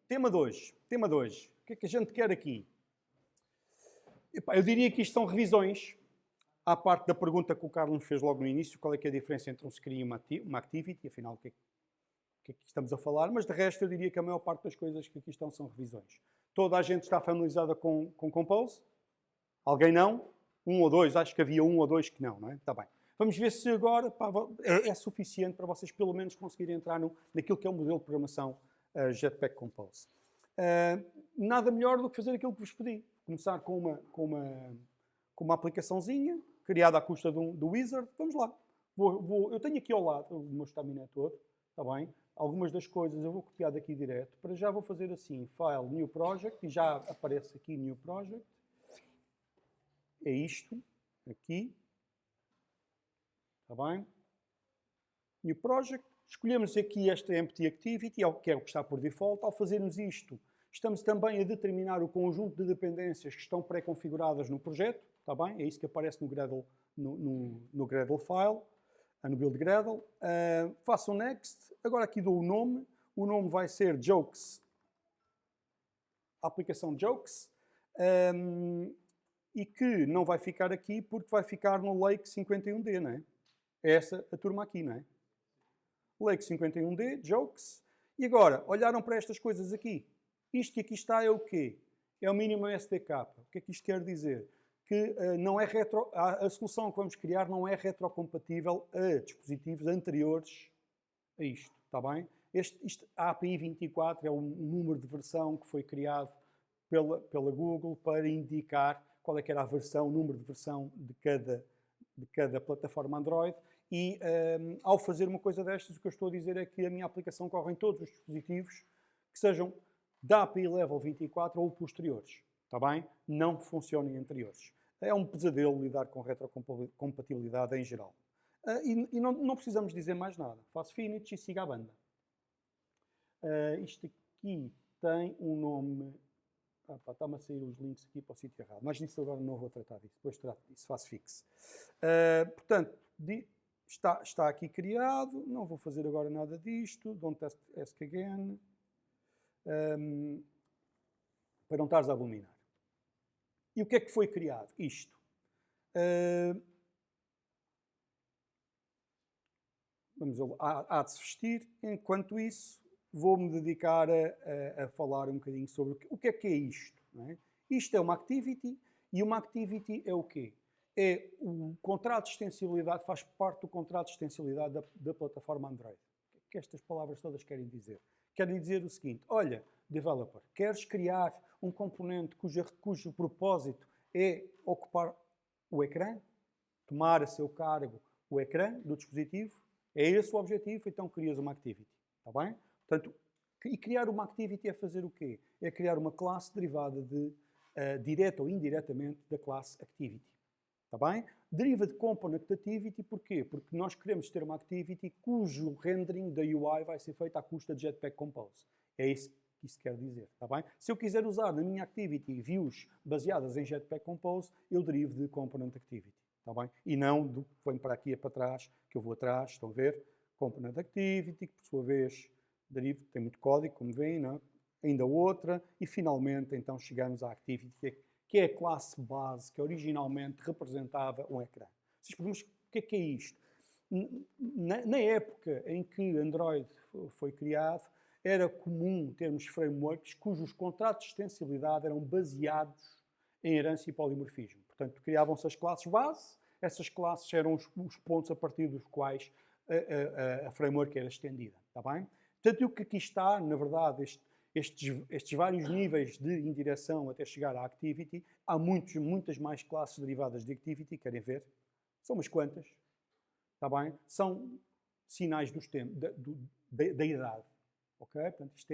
Tema de hoje. O que é que a gente quer aqui? Epá, eu diria que isto são revisões. À parte da pergunta que o Carlos fez logo no início, qual é que é a diferença entre um screen e uma activity, afinal, o que é que estamos a falar, mas de resto eu diria que a maior parte das coisas que aqui estão são revisões. Toda a gente está familiarizada com Compose? Alguém não? Um ou dois? Acho que havia um ou dois que não é? Está bem. Vamos ver se agora é suficiente para vocês pelo menos conseguirem entrar naquilo que é o modelo de programação Jetpack Compose. Nada melhor do que fazer aquilo que vos pedi. Começar com uma aplicaçãozinha, criada à custa do Wizard. Vamos lá. Eu tenho aqui ao lado o meu estaminé todo, está bem? Algumas das coisas eu vou copiar daqui direto. Para já vou fazer assim, File, New Project, e já aparece aqui New Project. É isto, aqui. Está bem? New Project. Escolhemos aqui esta Empty Activity, que é o que está por default. Ao fazermos isto, estamos também a determinar o conjunto de dependências que estão pré-configuradas no projeto. Está bem? É isso que aparece no Gradle, no Gradle File, no Build Gradle. Façam Next. Agora aqui dou o nome. O nome vai ser Jokes. Aplicação Jokes. E que não vai ficar aqui porque vai ficar no Lake 51D, não é? É essa a turma aqui, não é? Lake 51D, Jokes. E agora, olharam para estas coisas aqui. Isto que aqui está é o quê? É o mínimo SDK. O que é que isto quer dizer? Que não é a solução que vamos criar não é retrocompatível a dispositivos anteriores a isto, está bem? A API 24 é um número de versão que foi criado pela Google para indicar qual é que era a versão, o número de versão de cada plataforma Android. E ao fazer uma coisa destas, o que eu estou a dizer é que a minha aplicação corre em todos os dispositivos que sejam da API Level 24 ou posteriores. Está bem? Não funcionem anteriores. É um pesadelo lidar com retrocompatibilidade em geral. E não precisamos dizer mais nada. Faço finish e siga a banda. Isto aqui tem um nome... está-me a sair os links aqui para o sítio errado. Mas nisso agora não vou tratar disso. Depois trato disso. Faço fixe. Portanto, está aqui criado. Não vou fazer agora nada disto. Don't ask again. Para não estares a abominar. E o que é que foi criado? Isto. Há de se vestir. Enquanto isso, vou-me dedicar a falar um bocadinho sobre o que é isto. Não é? Isto é uma activity, e uma activity é o quê? É o contrato de extensibilidade, faz parte do contrato de extensibilidade da plataforma Android. O que estas palavras todas querem dizer? Querem dizer o seguinte: olha, developer, queres criar um componente cujo propósito é ocupar o ecrã? Tomar a seu cargo o ecrã do dispositivo? É esse o objetivo? Então crias uma activity. Está bem? Portanto, e criar uma activity é fazer o quê? É criar uma classe derivada direta ou indiretamente da classe activity. Está bem? Deriva de component activity, porquê? Porque nós queremos ter uma activity cujo rendering da UI vai ser feito à custa de Jetpack Compose. É isso que isso quer dizer. Está bem? Se eu quiser usar na minha activity views baseadas em Jetpack Compose, eu derivo de component activity. Está bem? E não do que venho para aqui e para trás, que eu vou atrás, estão a ver? Component activity, que por sua vez deriva, tem muito código, como veem, não é? Ainda outra, e finalmente então chegamos à activity, que é a classe base que originalmente representava um ecrã. Vocês perguntam, o que é isto? Na época em que Android foi criado, era comum termos frameworks cujos contratos de extensibilidade eram baseados em herança e polimorfismo. Portanto, criavam-se as classes base, essas classes eram os pontos a partir dos quais a framework era estendida. Está bem? Portanto, o que aqui está, na verdade, estes vários níveis de indireção até chegar à activity, há muitas mais classes derivadas de activity, querem ver? São umas quantas. Está bem? São sinais da idade. Ok? Portanto, isto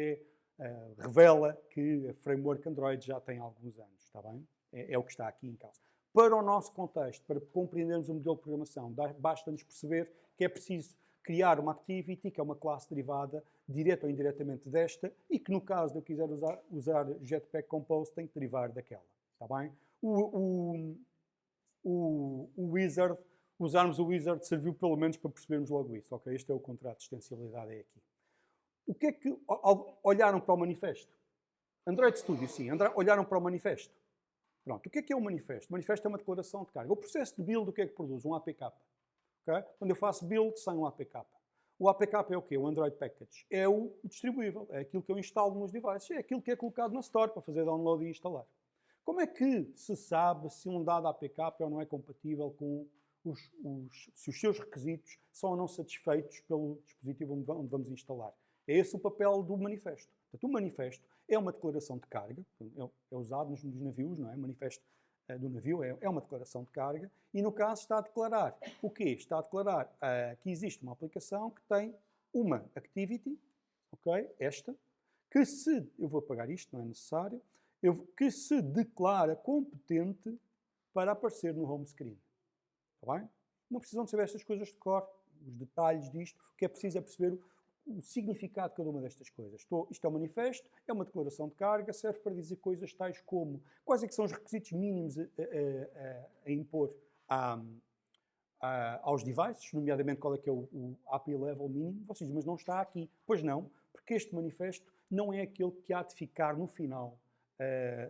revela que a framework Android já tem alguns anos. Está bem? É o que está aqui em causa. Para o nosso contexto, para compreendermos o modelo de programação, basta-nos perceber que é preciso criar uma activity, que é uma classe derivada, direta ou indiretamente desta, e que no caso de eu quiser usar Jetpack Compose, tem que derivar daquela. Está bem? O Wizard, usarmos o Wizard serviu pelo menos para percebermos logo isso. Ok? Este é o contrato de extensibilidade, é aqui. O que é que olharam para o manifesto? Android Studio, sim, olharam para o manifesto. Pronto, o que é o manifesto? O manifesto é uma declaração de carga. O processo de build, o que é que produz? Um APK. Okay? Quando eu faço build, sai um APK. O APK é o quê? O Android Package. É o distribuível, é aquilo que eu instalo nos devices, é aquilo que é colocado na Store para fazer download e instalar. Como é que se sabe se um dado APK é ou não é compatível com se os seus requisitos são ou não satisfeitos pelo dispositivo onde vamos instalar? É esse o papel do manifesto. Portanto, o manifesto é uma declaração de carga, é usado nos navios, não é? O manifesto do navio é uma declaração de carga e, no caso, está a declarar o quê? Está a declarar que existe uma aplicação que tem uma activity, ok? Esta, que se, eu vou apagar isto, não é necessário, que se declara competente para aparecer no home screen. Está bem? Não precisam de saber estas coisas de cor, os detalhes disto. O que é preciso é perceber o significado de cada uma destas coisas. Isto é um manifesto, é uma declaração de carga, serve para dizer coisas tais como quais é que são os requisitos mínimos a impor aos devices, nomeadamente qual é que é o API level mínimo. Vocês dizem, mas não está aqui. Pois não, porque este manifesto não é aquele que há de ficar no final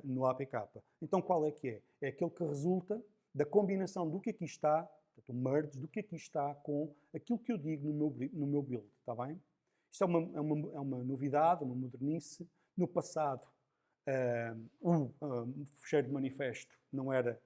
no APK. Então qual é que é? É aquele que resulta da combinação do que aqui está, portanto, o merge, do que aqui está com aquilo que eu digo no meu build, está bem? Isto é uma novidade, uma modernice. No passado, o fecheiro de manifesto não era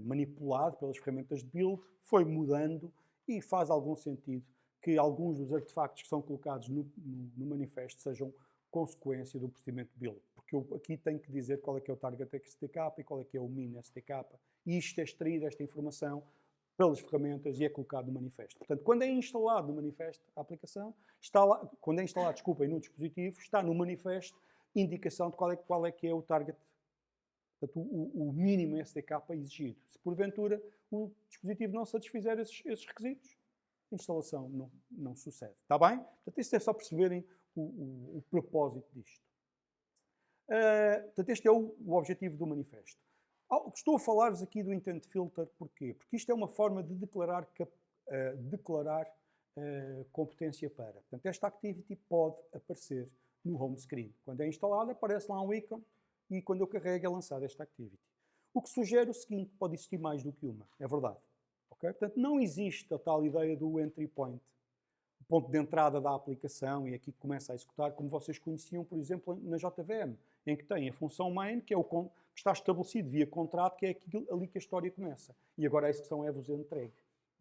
manipulado pelas ferramentas de build, foi mudando e faz algum sentido que alguns dos artefactos que são colocados no manifesto sejam consequência do procedimento de build. Porque eu aqui tenho que dizer qual é que é o target SDK e qual é que é o min SDK. E isto é extraído, esta informação, pelas ferramentas e é colocado no manifesto. Portanto, quando é instalado no manifesto a aplicação, está lá, quando é instalado, desculpem, no dispositivo, está no manifesto indicação de qual é que é o target, portanto, o mínimo SDK exigido. Se porventura o dispositivo não satisfizer esses requisitos, a instalação não sucede. Está bem? Portanto, isto é só perceberem o propósito disto. Portanto, este é o objetivo do manifesto. Estou a falar-vos aqui do intent filter, porquê? Porque isto é uma forma de declarar competência para. Portanto, esta activity pode aparecer no home screen. Quando é instalada, aparece lá um ícone e quando eu carrego é lançada esta activity. O que sugere o seguinte, pode existir mais do que uma, é verdade. Okay? Portanto, não existe a tal ideia do entry point, o ponto de entrada da aplicação e aqui começa a executar, como vocês conheciam, por exemplo, na JVM, em que tem a função main, que é que está estabelecido via contrato, que é ali que a história começa. E agora a execução é-vos entregue.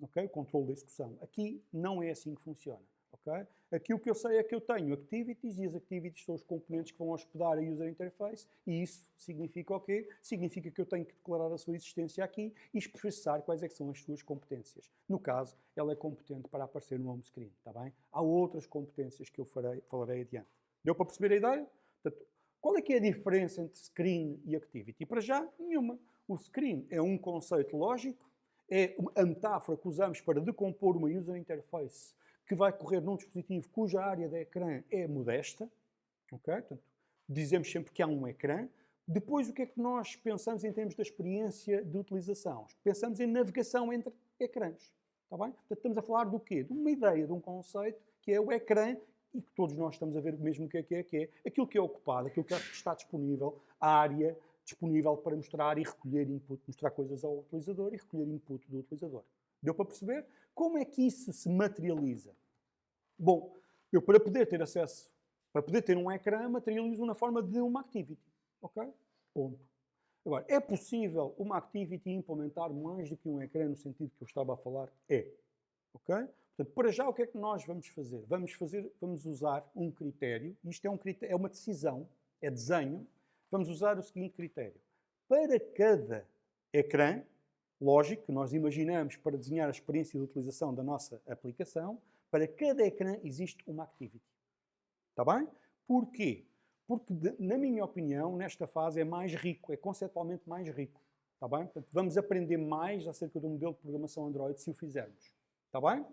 Okay? O controle da execução. Aqui não é assim que funciona. Okay? Aqui o que eu sei é que eu tenho activities e as activities são os componentes que vão hospedar a user interface e isso significa o quê? Significa que eu tenho que declarar a sua existência aqui e expressar quais é que são as suas competências. No caso, ela é competente para aparecer no home screen, está bem? Há outras competências que eu falarei adiante. Deu para perceber a ideia? Portanto, qual é que é a diferença entre screen e activity? Para já, nenhuma. O screen é um conceito lógico, é a metáfora que usamos para decompor uma user interface que vai correr num dispositivo cuja área de ecrã é modesta. Okay? Portanto, dizemos sempre que há um ecrã. Depois, o que é que nós pensamos em termos da experiência de utilização? Pensamos em navegação entre ecrãs. Está bem? Portanto, estamos a falar do quê? De uma ideia, de um conceito, que é o ecrã, e que todos nós estamos a ver mesmo o que é, aquilo que é ocupado, aquilo que está disponível, a área disponível para mostrar e recolher input, mostrar coisas ao utilizador e recolher input do utilizador. Deu para perceber? Como é que isso se materializa? Bom, eu para poder ter acesso, para poder ter um ecrã, materializo na forma de uma activity. Ok? Ponto. Agora, é possível uma activity implementar mais do que um ecrã no sentido que eu estava a falar? É. Ok? Portanto, para já, o que é que nós vamos fazer? Vamos usar um critério, isto é um critério, é uma decisão, é desenho, vamos usar o seguinte critério. Para cada ecrã, lógico, que nós imaginamos para desenhar a experiência de utilização da nossa aplicação, para cada ecrã existe uma activity. Está bem? Porquê? Porque, na minha opinião, nesta fase é mais rico, é conceptualmente mais rico. Está bem? Portanto, vamos aprender mais acerca do modelo de programação Android se o fizermos. Está bem?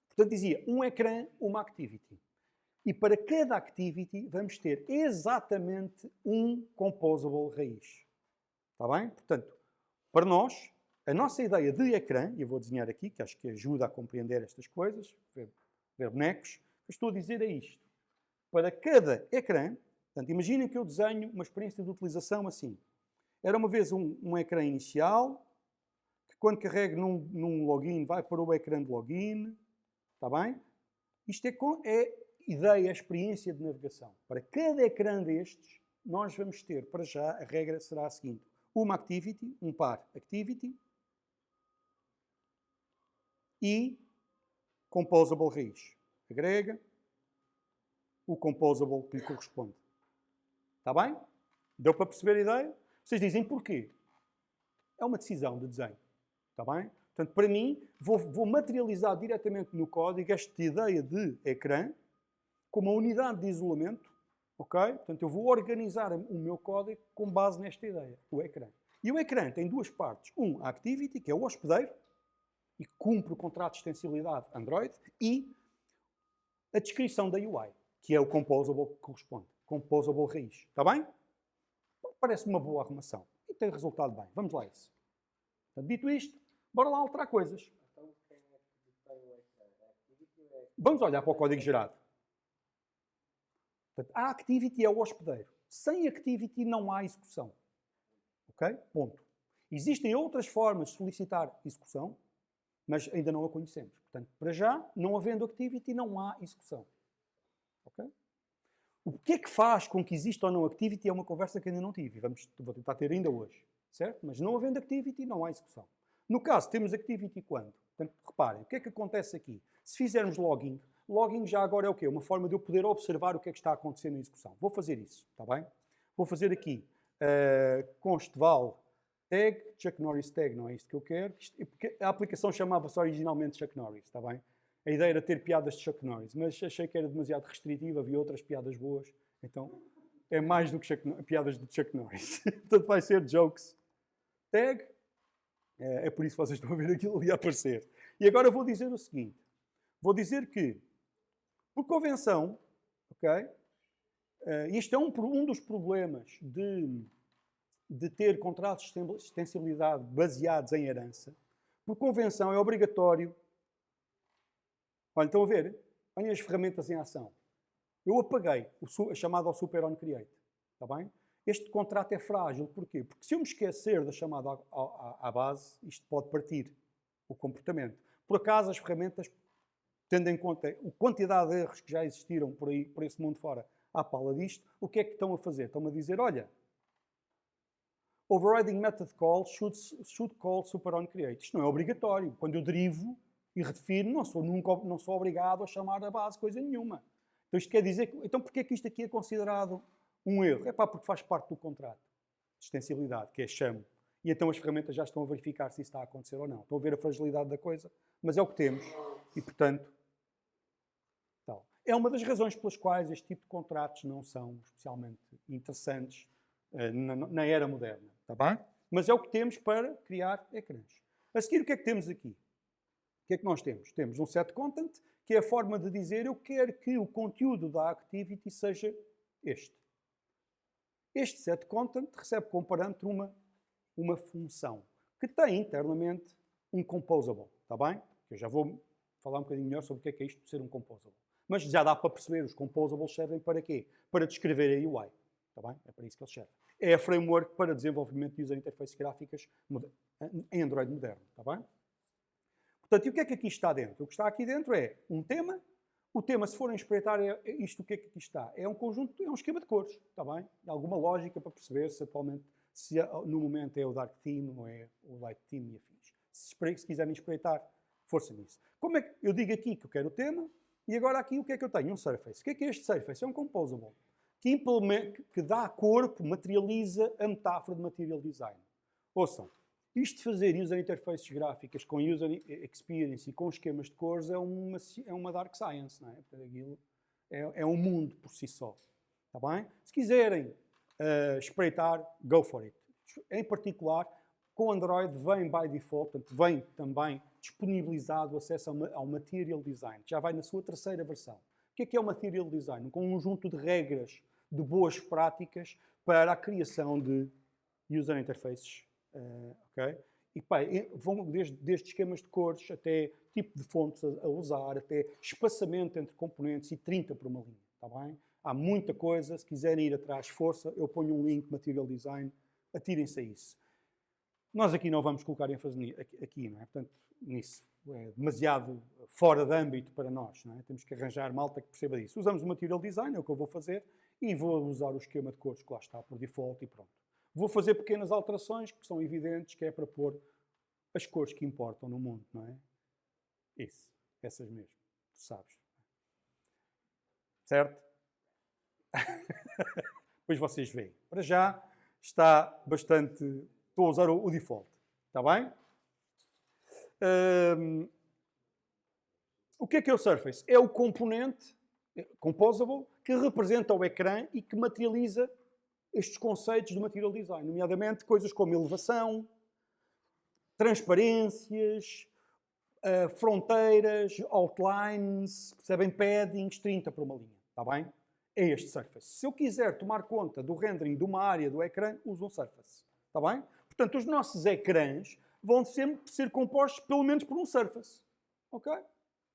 Portanto, dizia, um ecrã, uma activity. E para cada activity vamos ter exatamente um composable raiz. Está bem? Portanto, para nós, a nossa ideia de ecrã, e eu vou desenhar aqui, que acho que ajuda a compreender estas coisas, ver bonecos, que estou a dizer é isto. Para cada ecrã, portanto, imaginem que eu desenho uma experiência de utilização assim. Era uma vez um ecrã inicial, que quando carrego num login vai para o ecrã de login. Está bem? Isto é ideia, a experiência de navegação. Para cada ecrã destes, nós vamos ter, para já, a regra será a seguinte. Uma activity, um par activity e composable raiz. Agrega o composable que lhe corresponde. Está bem? Deu para perceber a ideia? Vocês dizem porquê? É uma decisão de desenho. Está bem? Portanto, para mim, vou materializar diretamente no código esta ideia de ecrã como uma unidade de isolamento. Ok? Portanto, eu vou organizar o meu código com base nesta ideia, o ecrã. E o ecrã tem duas partes. A activity, que é o hospedeiro, e cumpre o contrato de extensibilidade Android, e a descrição da UI, que é o composable que corresponde. Composable raiz. Está bem? Parece uma boa arrumação. E tem resultado bem. Vamos lá a isso. Portanto, dito isto, bora lá alterar coisas. Vamos olhar para o código gerado. Portanto, a activity é o hospedeiro. Sem activity não há execução. Ok? Ponto. Existem outras formas de solicitar execução, mas ainda não a conhecemos. Portanto, para já, não havendo activity, não há execução. Ok? O que é que faz com que exista ou não activity é uma conversa que ainda não tive. Vou tentar ter ainda hoje. Certo? Mas não havendo activity, não há execução. No caso, temos activity quando? Portanto, reparem, o que é que acontece aqui? Se fizermos logging, logging já agora é o quê? Uma forma de eu poder observar o que é que está acontecendo na execução. Vou fazer isso, está bem? Vou fazer aqui constval tag, Chuck Norris tag, não é isto que eu quero. Porque a aplicação chamava-se originalmente Chuck Norris, está bem? A ideia era ter piadas de Chuck Norris, mas achei que era demasiado restritivo, havia outras piadas boas, então é mais do que piadas de Chuck Norris. Portanto, vai ser jokes tag. É por isso que vocês estão a ver aquilo ali a aparecer. E agora vou dizer o seguinte. Vou dizer que, por convenção, ok? Isto é um dos problemas de ter contratos de extensibilidade baseados em herança. Por convenção, é obrigatório. Olha, estão a ver? Olhem as ferramentas em ação. Eu apaguei a chamada ao super on create. Está bem? Este contrato é frágil. Porquê? Porque se eu me esquecer da chamada à base, isto pode partir o comportamento. Por acaso, as ferramentas, tendo em conta a quantidade de erros que já existiram por aí, por esse mundo fora, à pala disto, o que é que estão a fazer? Estão a dizer, olha, overriding method call should call super on create. Isto não é obrigatório. Quando eu derivo e redefino, não sou obrigado a chamar a base coisa nenhuma. Então isto quer dizer, então porquê é que isto aqui é considerado um erro? É porque faz parte do contrato de extensibilidade, que é chamo. E então as ferramentas já estão a verificar se isso está a acontecer ou não. Estão a ver a fragilidade da coisa, mas é o que temos. E, portanto, tal. É uma das razões pelas quais este tipo de contratos não são especialmente interessantes na era moderna. Está bem? Mas é o que temos para criar ecrãs. A seguir, o que é que temos aqui? O que é que nós temos? Temos um set content, que é a forma de dizer eu quero que o conteúdo da activity seja este. Este set content recebe como parâmetro uma função que tem internamente um composable, está bem? Eu já vou falar um bocadinho melhor sobre o que é isto de ser um composable. Mas já dá para perceber, os composables servem para quê? Para descrever a UI, está bem? É para isso que eles servem. É a framework para desenvolvimento de user interfaces gráficas em Android moderno, está bem? Portanto, e o que é que aqui está dentro? O que está aqui dentro é um tema. O tema, se forem espreitar, é isto o que é que aqui está. É um conjunto, é um esquema de cores, está bem? Há alguma lógica para perceber se atualmente, se no momento é o Dark Theme ou é o Light Theme e afins. Se quiserem espreitar, força nisso. Como é que eu digo aqui que eu quero o tema e agora aqui o que é que eu tenho? Um surface. O que é este surface? É um composable que dá corpo, materializa a metáfora de material design. Ouçam, isto de fazer user interfaces gráficas com user experience e com esquemas de cores é uma dark science, não é? Portanto, aquilo é um mundo por si só. Está bem? Se quiserem espreitar, go for it. Em particular, com Android vem by default, portanto, vem também disponibilizado o acesso ao Material Design. Já vai na sua terceira versão. O que é o Material Design? Um conjunto de regras, de boas práticas para a criação de user interfaces. Okay? E pá, vão desde esquemas de cores até tipo de fontes a usar, até espaçamento entre componentes e 30 por uma linha, está bem? Há muita coisa, se quiserem ir atrás, força, eu ponho um link, Material Design, atirem-se a isso. Nós aqui não vamos colocar ênfase aqui, não é? Portanto, nisso. É demasiado fora de âmbito para nós, não é? Temos que arranjar malta que perceba disso. Usamos o Material Design, é o que eu vou fazer, e vou usar o esquema de cores que lá está por default e pronto. Vou fazer pequenas alterações que são evidentes, que é para pôr as cores que importam no mundo, não é? Isso, essas mesmo, tu sabes. Certo? Depois vocês veem. Para já está bastante... Estou a usar o default, está bem? O que é o Surface? É o componente composable que representa o ecrã e que materializa estes conceitos do Material Design, nomeadamente coisas como elevação, transparências, fronteiras, outlines, percebem? Paddings, 30 por uma linha, está bem? É este Surface. Se eu quiser tomar conta do rendering de uma área do ecrã, uso um Surface, está bem? Portanto, os nossos ecrãs vão sempre ser compostos pelo menos por um Surface, ok?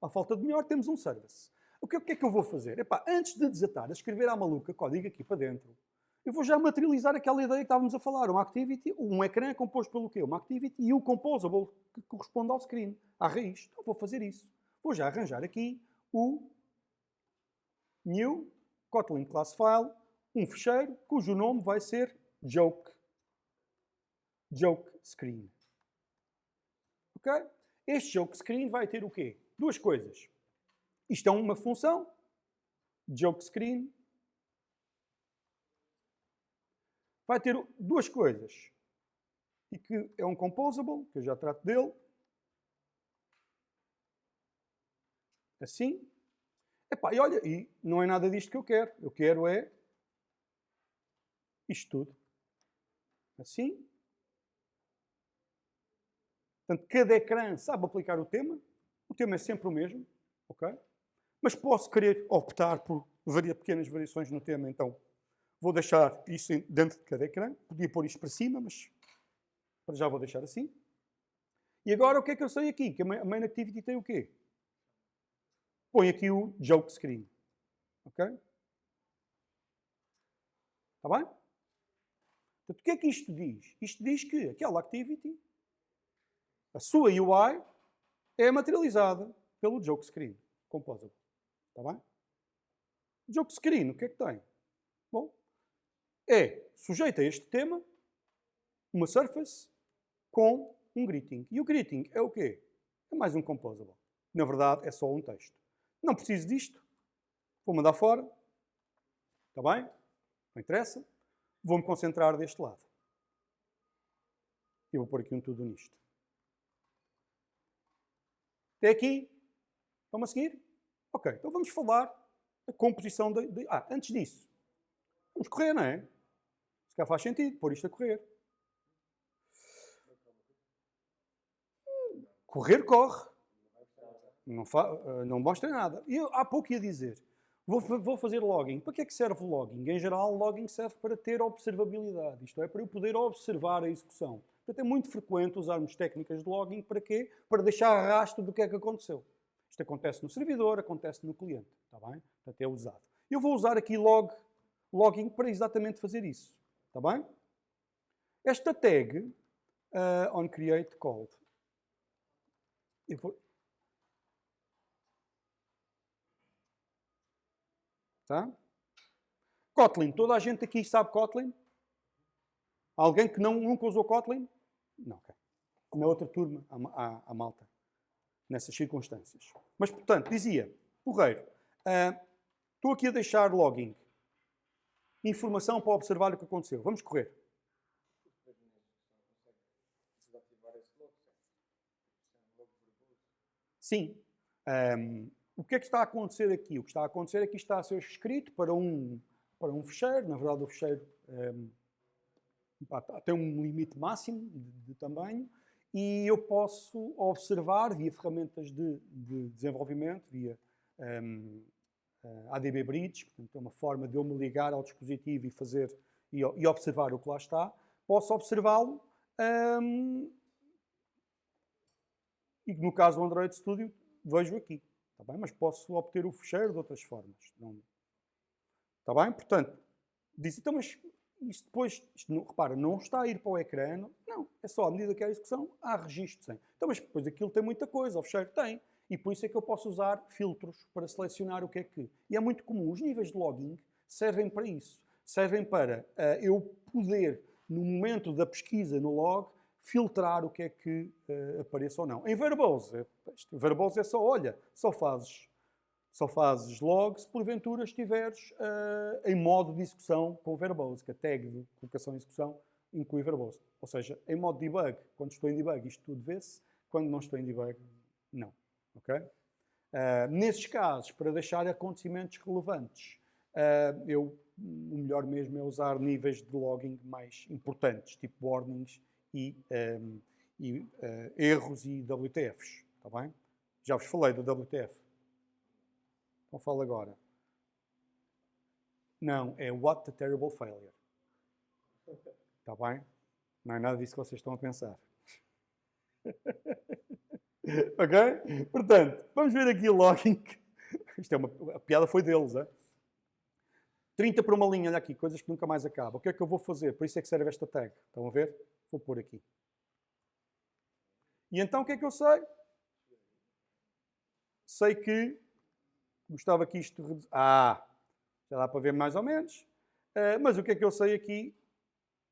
À falta de melhor, temos um Surface. O que é que eu vou fazer? Epá, antes de desatar a escrever à maluca código aqui para dentro, eu vou já materializar aquela ideia que estávamos a falar. Uma activity, um ecrã é composto pelo quê? Uma activity e o composable que corresponde ao screen, à raiz. Então vou fazer isso. Vou já arranjar aqui o new Kotlin class file, um fecheiro cujo nome vai ser joke screen. Ok? Este joke screen vai ter o quê? Duas coisas. Isto é uma função, joke screen. Vai ter duas coisas. E que é um composable, que eu já trato dele. Assim. Epá, e olha, e não é nada disto que eu quero. Eu quero é isto tudo. Assim. Portanto, cada ecrã sabe aplicar o tema. O tema é sempre o mesmo. Ok? Mas posso querer optar por pequenas variações no tema, então vou deixar isso dentro de cada ecrã. Podia pôr isto para cima, mas para já vou deixar assim. E agora o que é que eu sei aqui? Que a main activity tem o quê? Põe aqui o joke screen. Ok? Está bem? Portanto, o que é que isto diz? Isto diz que aquela activity, a sua UI, é materializada pelo joke screen composable. Está bem? O joke screen, o que é que tem? Bom, é sujeito a este tema, uma surface com um greeting. E o greeting é o quê? É mais um composable. Na verdade, é só um texto. Não preciso disto. Vou mandar fora. Está bem? Não interessa. Vou-me concentrar deste lado. E vou pôr aqui um tudo nisto. Até aqui. Estão-me a seguir? Ok, então vamos falar da composição antes disso. Vamos correr, não é? Se calhar faz sentido pôr isto a correr. Correr, corre. Não mostra nada. E eu há pouco ia dizer, vou fazer logging. Para que é que serve o logging? Em geral, o logging serve para ter observabilidade. Isto é, para eu poder observar a execução. Portanto, é muito frequente usarmos técnicas de logging para quê? Para deixar rastro do que é que aconteceu. Isto acontece no servidor, acontece no cliente. Está bem? Portanto, é usado. Eu vou usar aqui logging para exatamente fazer isso. Está bem? Esta tag, onCreateCold, eu vou... Tá? Kotlin. Toda a gente aqui sabe Kotlin? Alguém que nunca usou Kotlin? Não, ok. Na outra turma, há malta. Nessas circunstâncias. Mas, portanto, dizia, porreiro, estou aqui a deixar logging. Informação para observar o que aconteceu. Vamos correr. Sim. O que é que está a acontecer aqui? O que está a acontecer é que isto está a ser escrito para um fecheiro. Na verdade, o fecheiro tem um limite máximo de tamanho e eu posso observar via ferramentas de desenvolvimento, via ADB Bridge, portanto é uma forma de eu me ligar ao dispositivo e fazer e observar o que lá está. Posso observá-lo E no caso do Android Studio, vejo aqui. Está bem? Mas posso obter o fecheiro de outras formas. Não... Está bem? Portanto, disse, então, mas isto depois, repara, não está a ir para o ecrã. Não, é só à medida que há execução, há registros. Então, mas depois aquilo tem muita coisa, o fecheiro tem. E por isso é que eu posso usar filtros para selecionar o que é que... E é muito comum, os níveis de logging servem para isso. Servem para eu poder, no momento da pesquisa no log, filtrar o que é que apareça ou não. Em Verbose, Verbose é só, olha, só fazes log se porventura estiveres em modo de execução com o Verbose, que a tag de colocação em execução inclui Verbose. Ou seja, em modo debug, quando estou em debug, isto tudo vê-se, quando não estou em debug, não. Okay? Nesses casos, para deixar acontecimentos relevantes, o melhor mesmo é usar níveis de logging mais importantes, tipo warnings e erros e WTFs. Está bem? Já vos falei do WTF. Então falo agora. Não, é What a Terrible Failure. Está bem? Não é nada disso que vocês estão a pensar. Ok? Portanto, vamos ver aqui o logging. Isto a piada foi deles, é? 30 por uma linha, olha aqui, coisas que nunca mais acabam. O que é que eu vou fazer? Por isso é que serve esta tag. Estão a ver? Vou pôr aqui. E então o que é que eu sei? Sei que gostava que isto... já dá para ver mais ou menos. Mas o que é que eu sei aqui?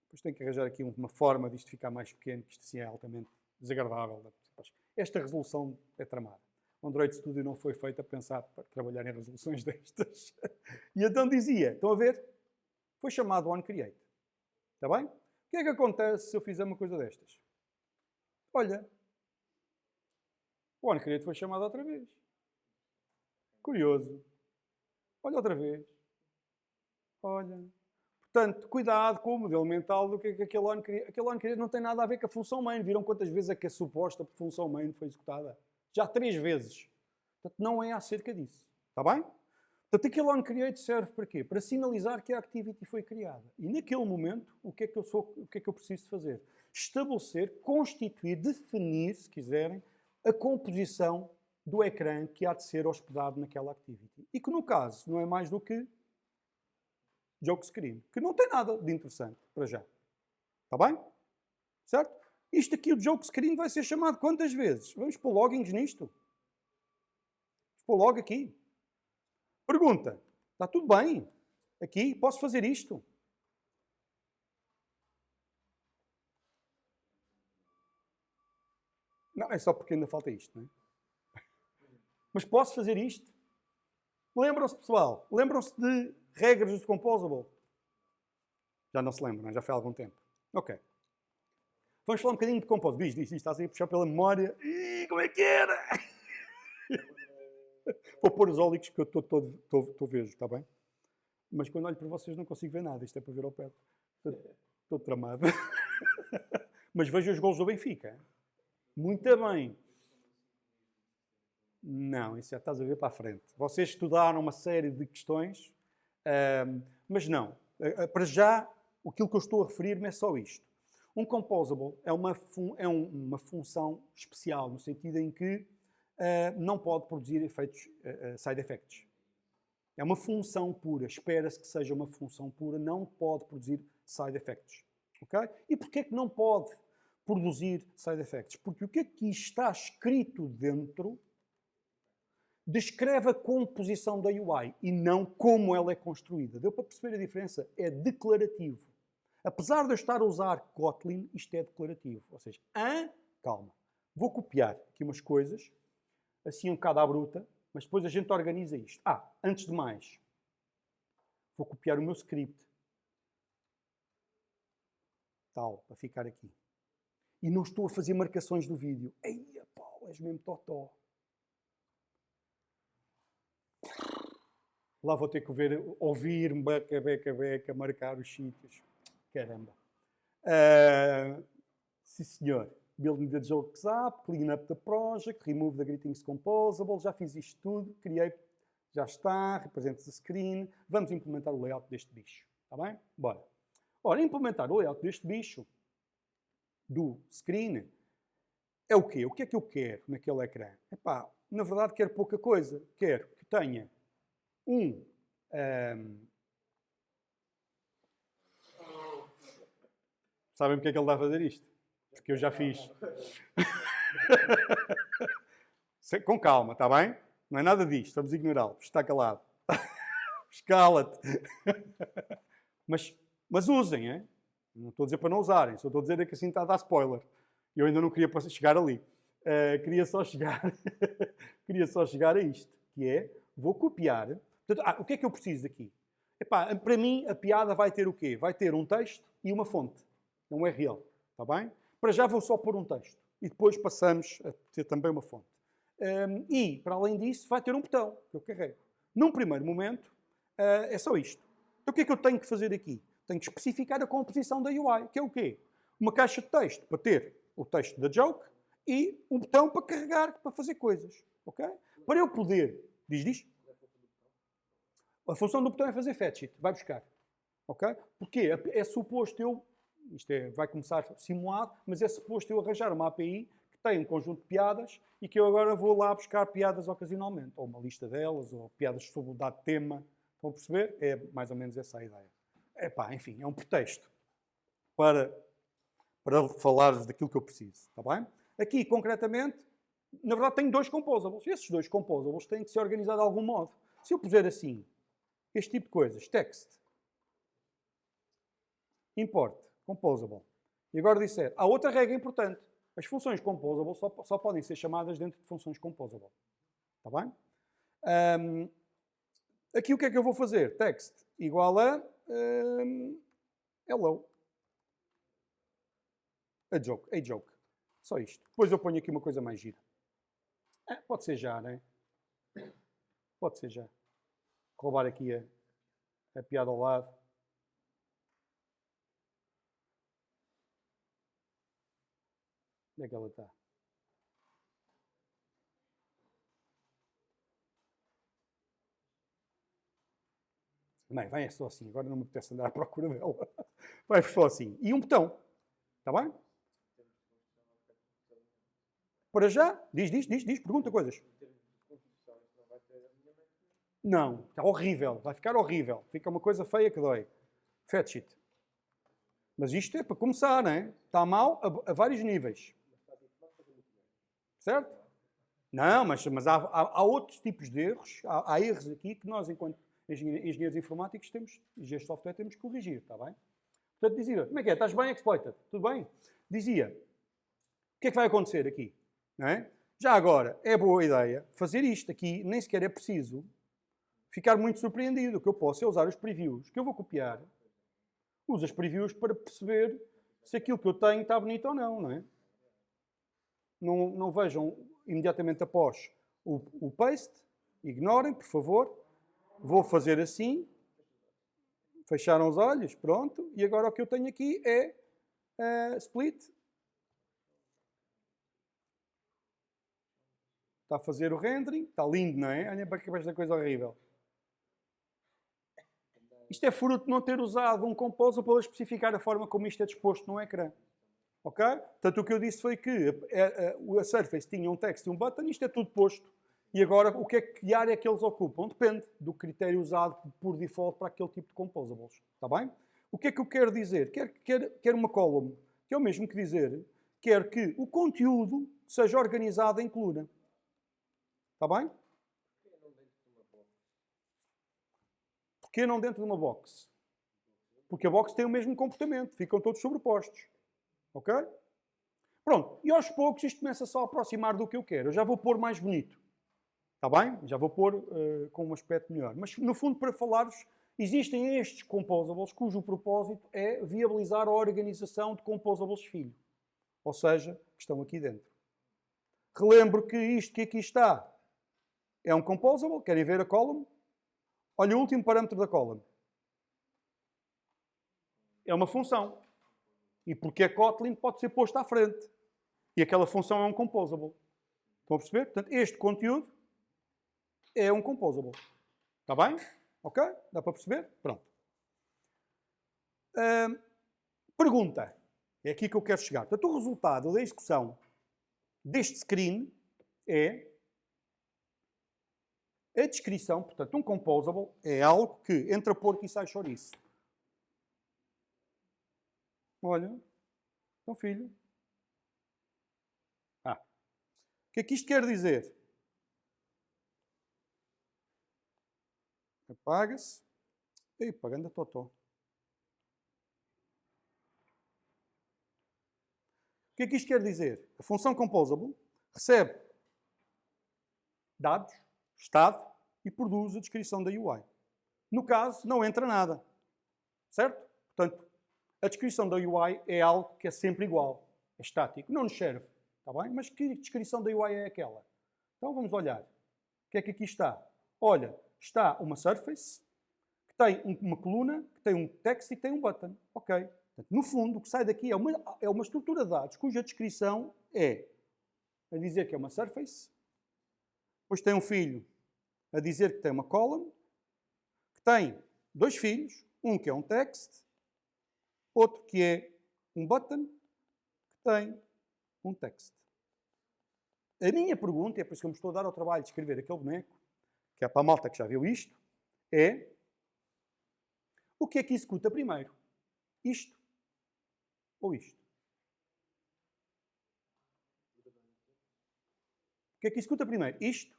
Depois tenho que arranjar aqui uma forma disto ficar mais pequeno, que isto assim é altamente desagradável. Esta resolução é tramada. O Android Studio não foi feito a pensar para trabalhar em resoluções destas. E então dizia, estão a ver? Foi chamado onCreate. Está bem? O que é que acontece se eu fizer uma coisa destas? Olha, o onCreate foi chamado outra vez. Curioso. Olha outra vez. Olha. Portanto, cuidado com o modelo mental do que é que aquele onCreate. Aquele onCreate não tem nada a ver com a função main. Viram quantas vezes é que a suposta função main foi executada? Já 3 vezes. Portanto, não é acerca disso. Está bem? Portanto, aquele onCreate serve para quê? Para sinalizar que a activity foi criada. E naquele momento, o que é que eu preciso fazer? Estabelecer, constituir, definir, se quiserem, a composição do ecrã que há de ser hospedado naquela activity. E que, no caso, não é mais do que joke screen, que não tem nada de interessante para já. Está bem? Certo? Isto aqui, o joke screen, vai ser chamado quantas vezes? Vamos pôr loggings nisto. Vamos pôr log aqui. Pergunta. Está tudo bem? Aqui, posso fazer isto? Não, é só porque ainda falta isto, não é? Mas posso fazer isto? Lembram-se, pessoal? Lembram-se de regras do Composable? Já não se lembram, não é? Já foi há algum tempo. Ok. Vamos falar um bocadinho de Composable. Diz, estás aí a puxar pela memória. Ih, como é que era? Vou pôr os ólicos que eu estou vejo, está bem? Mas quando olho para vocês não consigo ver nada. Isto é para ver ao perto. Estou tramado. Mas vejo os golos do Benfica. Muito bem. Não, isso já estás a ver para a frente. Vocês estudaram uma série de questões, mas não. Para já, aquilo que eu estou a referir-me é só isto. Um composable é uma função especial, no sentido em que não pode produzir efeitos, side effects. É uma função pura. Espera-se que seja uma função pura, não pode produzir side effects. Okay? E porquê é que não pode produzir side effects? Porque o que aqui está escrito dentro descreve a composição da UI e não como ela é construída. Deu para perceber a diferença? É declarativo. Apesar de eu estar a usar Kotlin, isto é declarativo. Ou seja, calma, vou copiar aqui umas coisas, assim um bocado à bruta, mas depois a gente organiza isto. Antes de mais, vou copiar o meu script. Tal, para ficar aqui. E não estou a fazer marcações do vídeo. Eia, pau, és mesmo totó. Lá vou ter que ouvir-me, beca, marcar os sítios. Caramba. Sim, senhor. Building the jokes up, clean up the project, remove the greetings composable. Já fiz isto tudo, criei, já está, representa the screen. Vamos implementar o layout deste bicho. Está bem? Bora. Ora, implementar o layout deste bicho, do screen, é o quê? O que é que eu quero naquele ecrã? Epá, na verdade quero pouca coisa. Quero que tenha um... Sabem porque é que ele está a fazer isto? Porque eu já fiz. Com calma, está bem? Não é nada disto, vamos ignorá-lo. Está calado. Escala-te. Mas usem, hein? Não estou a dizer para não usarem, só estou a dizer que assim está a dar spoiler. Eu ainda não queria chegar ali. Queria só chegar a isto, que é, vou copiar. Portanto, o que é que eu preciso daqui? Epá, para mim, a piada vai ter o quê? Vai ter um texto e uma fonte. É um URL, está bem? Para já vou só pôr um texto. E depois passamos a ter também uma fonte. E, para além disso, vai ter um botão que eu carrego. Num primeiro momento, é só isto. Então, o que é que eu tenho que fazer aqui? Tenho que especificar a composição da UI, que é o quê? Uma caixa de texto para ter o texto da joke e um botão para carregar, para fazer coisas. Ok? Para eu poder... Diz. A função do botão é fazer fetch it. Vai buscar. Ok? Porque é suposto eu... vai começar simulado, mas é suposto eu arranjar uma API que tem um conjunto de piadas e que eu agora vou lá buscar piadas ocasionalmente. Ou uma lista delas, ou piadas sobre o dado tema. Estão a perceber? É mais ou menos essa a ideia. Epá, enfim, é um pretexto para falar daquilo que eu preciso. Está bem? Aqui, concretamente, na verdade tenho dois composables. Esses dois composables têm que ser organizados de algum modo. Se eu puser assim, este tipo de coisas, text, import, composable, e agora disser, há outra regra importante. As funções composable só podem ser chamadas dentro de funções composable. Está bem? Aqui o que é que eu vou fazer? Text igual a hello. A joke. Só isto. Depois eu ponho aqui uma coisa mais gira. Pode ser já, não é? Pode ser já. Roubar aqui a piada ao lado. Onde é que ela está? Bem, vai só assim. Agora não me apetece andar à procura dela. Vai só assim. E um botão. Está bem? Para já, diz, pergunta coisas. Não, está horrível, vai ficar horrível. Fica uma coisa feia que dói. Fetch it. Mas isto é para começar, não é? Está mal a vários níveis. Certo? Não, mas há outros tipos de erros. Há erros aqui que nós, enquanto engenheiros informáticos, engenheiros de software, temos que corrigir, está bem? Portanto, dizia, como é que é? Estás bem, exploited? Tudo bem? Dizia, o que é que vai acontecer aqui? Não é? Já agora, é boa ideia fazer isto aqui, nem sequer é preciso ficar muito surpreendido. O que eu posso é usar os previews, que eu vou copiar. Uso as previews para perceber se aquilo que eu tenho está bonito ou não, não é? Não vejam imediatamente após o paste. Ignorem, por favor. Vou fazer assim. Fecharam os olhos, pronto. E agora o que eu tenho aqui é split. Está a fazer o rendering. Está lindo, não é? Olhem para que esta coisa horrível. Isto é fruto de não ter usado um composer para especificar a forma como isto é disposto no ecrã. Ok? Portanto, o que eu disse foi que a Surface tinha um text e um button, isto é tudo posto. E agora, que área é que eles ocupam? Depende do critério usado por default para aquele tipo de composables. Está bem? O que é que eu quero dizer? Quero uma column, que é o mesmo que dizer, quero que o conteúdo seja organizado em coluna. Está bem? Porquê não dentro de uma box? Porque a box tem o mesmo comportamento, ficam todos sobrepostos. Ok? Pronto, e aos poucos isto começa só a aproximar do que eu quero. Eu já vou pôr mais bonito. Está bem? Já vou pôr com um aspecto melhor. Mas, no fundo, para falar-vos, existem estes composables cujo propósito é viabilizar a organização de composables filho. Ou seja, que estão aqui dentro. Relembro que isto que aqui está é um composable. Querem ver a column? Olha o último parâmetro da column. É uma função. E porque é Kotlin, pode ser posto à frente. E aquela função é um composable. Estão a perceber? Portanto, este conteúdo é um composable. Está bem? Ok? Dá para perceber? Pronto. Pergunta. É aqui que eu quero chegar. Portanto, o resultado da execução deste screen é a descrição. Portanto, um composable é algo que entra porco e sai chouriço. Olha, então filho. O que é que isto quer dizer? Apaga-se. E pagando a totó. O que é que isto quer dizer? A função composable recebe dados, estado, e produz a descrição da UI. No caso, não entra nada. Certo? Portanto, a descrição da UI é algo que é sempre igual. É estático. Não nos serve. Está bem? Mas que descrição da UI é aquela? Então vamos olhar. O que é que aqui está? Olha, está uma surface, que tem uma coluna, que tem um text e que tem um button. Ok. Portanto, no fundo, o que sai daqui é uma estrutura de dados cuja descrição é a dizer que é uma surface, depois tem um filho a dizer que tem uma column, que tem dois filhos, um que é um text, outro que é um button, que tem um text. A minha pergunta, é por isso que eu me estou a dar ao trabalho de escrever aquele boneco, que é para a malta que já viu isto, é o que é que executa primeiro? Isto ou isto? O que é que executa primeiro? Isto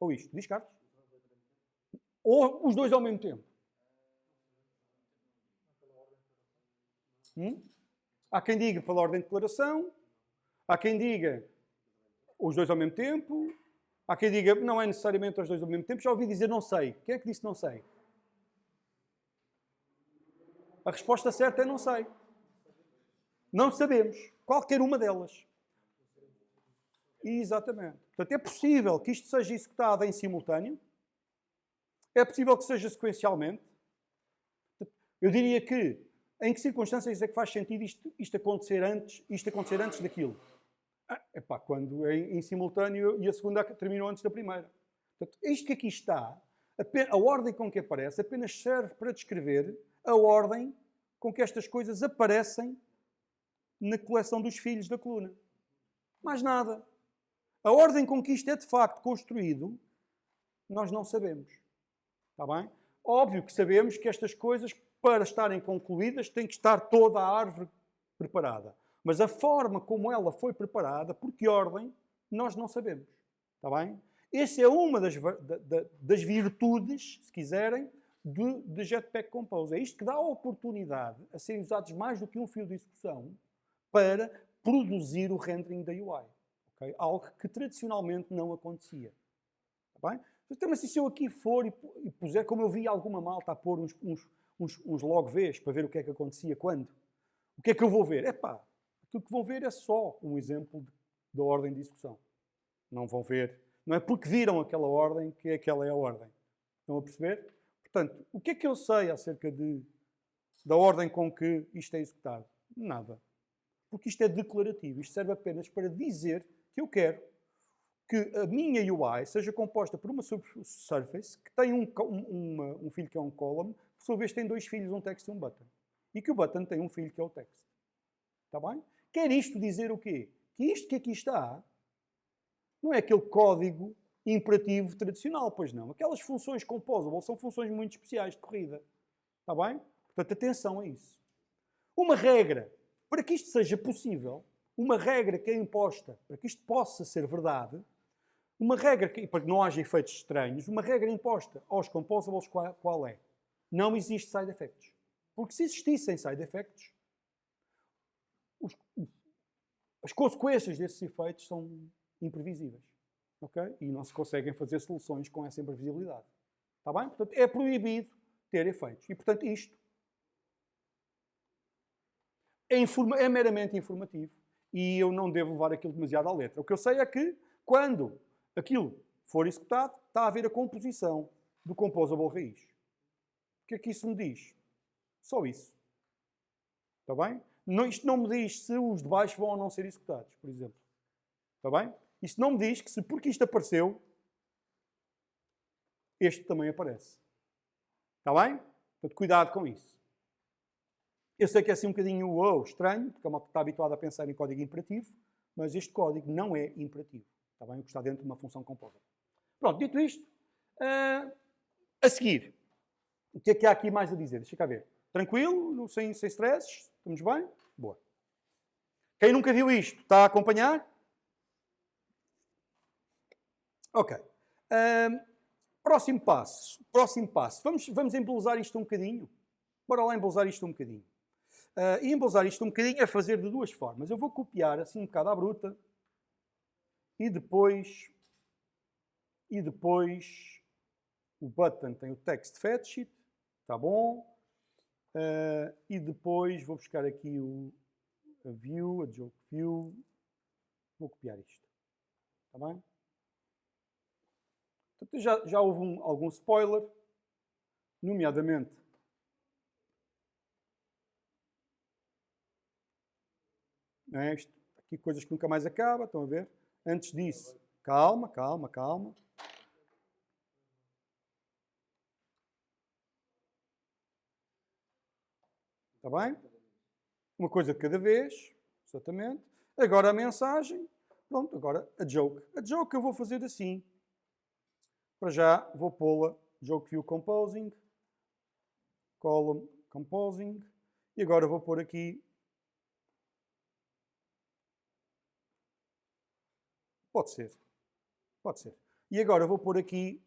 ou isto? Diz, Carlos? Ou os dois ao mesmo tempo? Há quem diga pela ordem de declaração, há quem diga os dois ao mesmo tempo, há quem diga não é necessariamente os dois ao mesmo tempo. Já ouvi dizer não sei. Quem é que disse não sei? A resposta certa é não sei. Não sabemos. Qualquer uma delas. Exatamente. Portanto, é possível que isto seja executado em simultâneo. É possível que seja sequencialmente. Eu diria que em que circunstâncias é que faz sentido isto acontecer antes daquilo? Epá, quando é em simultâneo e a segunda terminou antes da primeira. Portanto, isto que aqui está, a ordem com que aparece, apenas serve para descrever a ordem com que estas coisas aparecem na coleção dos filhos da coluna. Mais nada. A ordem com que isto é de facto construído, nós não sabemos. Está bem? Óbvio que sabemos que estas coisas, para estarem concluídas, tem que estar toda a árvore preparada. Mas a forma como ela foi preparada, por que ordem, nós não sabemos. Está bem? Essa é uma das virtudes, se quiserem, de Jetpack Compose. É isto que dá a oportunidade a serem usados mais do que um fio de execução para produzir o rendering da UI. Okay? Algo que tradicionalmente não acontecia. Está bem? Então, mas se eu aqui for e puser, como eu vi alguma malta a pôr uns log Vs para ver o que é que acontecia quando, o que é que eu vou ver? Epá, aquilo que vão ver é só um exemplo da ordem de execução. Não vão ver. Não é porque viram aquela ordem que aquela é a ordem. Estão a perceber? Portanto, o que é que eu sei acerca da ordem com que isto é executado? Nada. Porque isto é declarativo. Isto serve apenas para dizer que eu quero que a minha UI seja composta por uma surface que tem um filho que é um column, que por sua vez tem dois filhos, um text e um button. E que o button tem um filho que é o text. Está bem? Quer isto dizer o quê? Que isto que aqui está não é aquele código imperativo tradicional, pois não. Aquelas funções composable são funções muito especiais de corrida. Está bem? Portanto, atenção a isso. Uma regra, para que isto seja possível, uma regra que é imposta, para que isto possa ser verdade, uma regra, para que não haja efeitos estranhos, uma regra imposta aos composables qual é? Não existe side effects. Porque se existissem side effects, as consequências desses efeitos são imprevisíveis. Okay? E não se conseguem fazer soluções com essa imprevisibilidade. Está bem? Portanto, é proibido ter efeitos. E, portanto, isto é meramente informativo. E eu não devo levar aquilo demasiado à letra. O que eu sei é que, quando aquilo for executado, está a haver a composição do composable raiz. O que é que isso me diz? Só isso. Está bem? Isto não me diz se os de baixo vão ou não ser executados, por exemplo. Está bem? Isto não me diz que se porque isto apareceu, este também aparece. Está bem? Portanto, cuidado com isso. Eu sei que é assim um bocadinho estranho, porque a malta está habituada a pensar em código imperativo, mas este código não é imperativo. Está bem? O que está dentro de uma função composable. Pronto, dito isto, a seguir, o que é que há aqui mais a dizer? Deixa cá ver. Tranquilo, sem stresses? Estamos bem? Boa. Quem nunca viu isto, está a acompanhar? Ok. Próximo passo. Vamos embelezar isto um bocadinho. Bora lá embelezar isto um bocadinho. E embelezar isto um bocadinho é fazer de duas formas. Eu vou copiar assim um bocado à bruta e depois o button tem o text fetch, está bom? E depois vou buscar aqui a view, a joke view. Vou copiar isto. Está bem? Portanto, já houve algum spoiler, nomeadamente não é? Aqui coisas que nunca mais acabam, estão a ver? Antes disso, calma. Está bem? Uma coisa de cada vez, exatamente. Agora a mensagem, pronto, agora a joke. A joke eu vou fazer assim. Para já vou pô-la, joke view composing, column composing, e agora vou pôr aqui, pode ser. E agora vou pôr aqui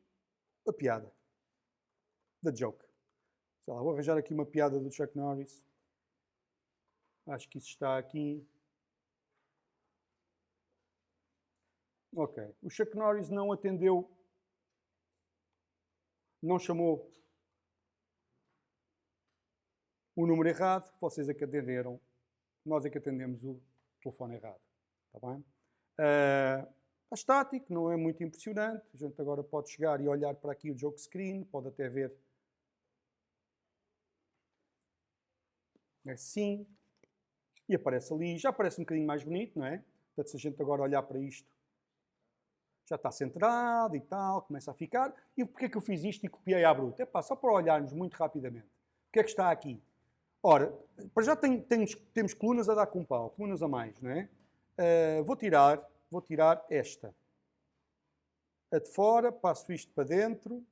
a piada da joke. Sei lá, vou arranjar aqui uma piada do Chuck Norris. Acho que isso está aqui. Ok. O Chuck Norris não atendeu, não chamou o número errado. Vocês é que atenderam. Nós é que atendemos o telefone errado. Está bem? Está estático, não é muito impressionante. A gente agora pode chegar e olhar para aqui o joke screen. Pode até ver assim. E aparece ali, já parece um bocadinho mais bonito, não é? Portanto, se a gente agora olhar para isto, já está centrado e tal, começa a ficar. E porquê é que eu fiz isto e copiei à bruta? Só para olharmos muito rapidamente. O que é que está aqui? Ora, para já temos colunas a dar com pau, colunas a mais, não é? Vou tirar esta. A de fora, passo isto para dentro.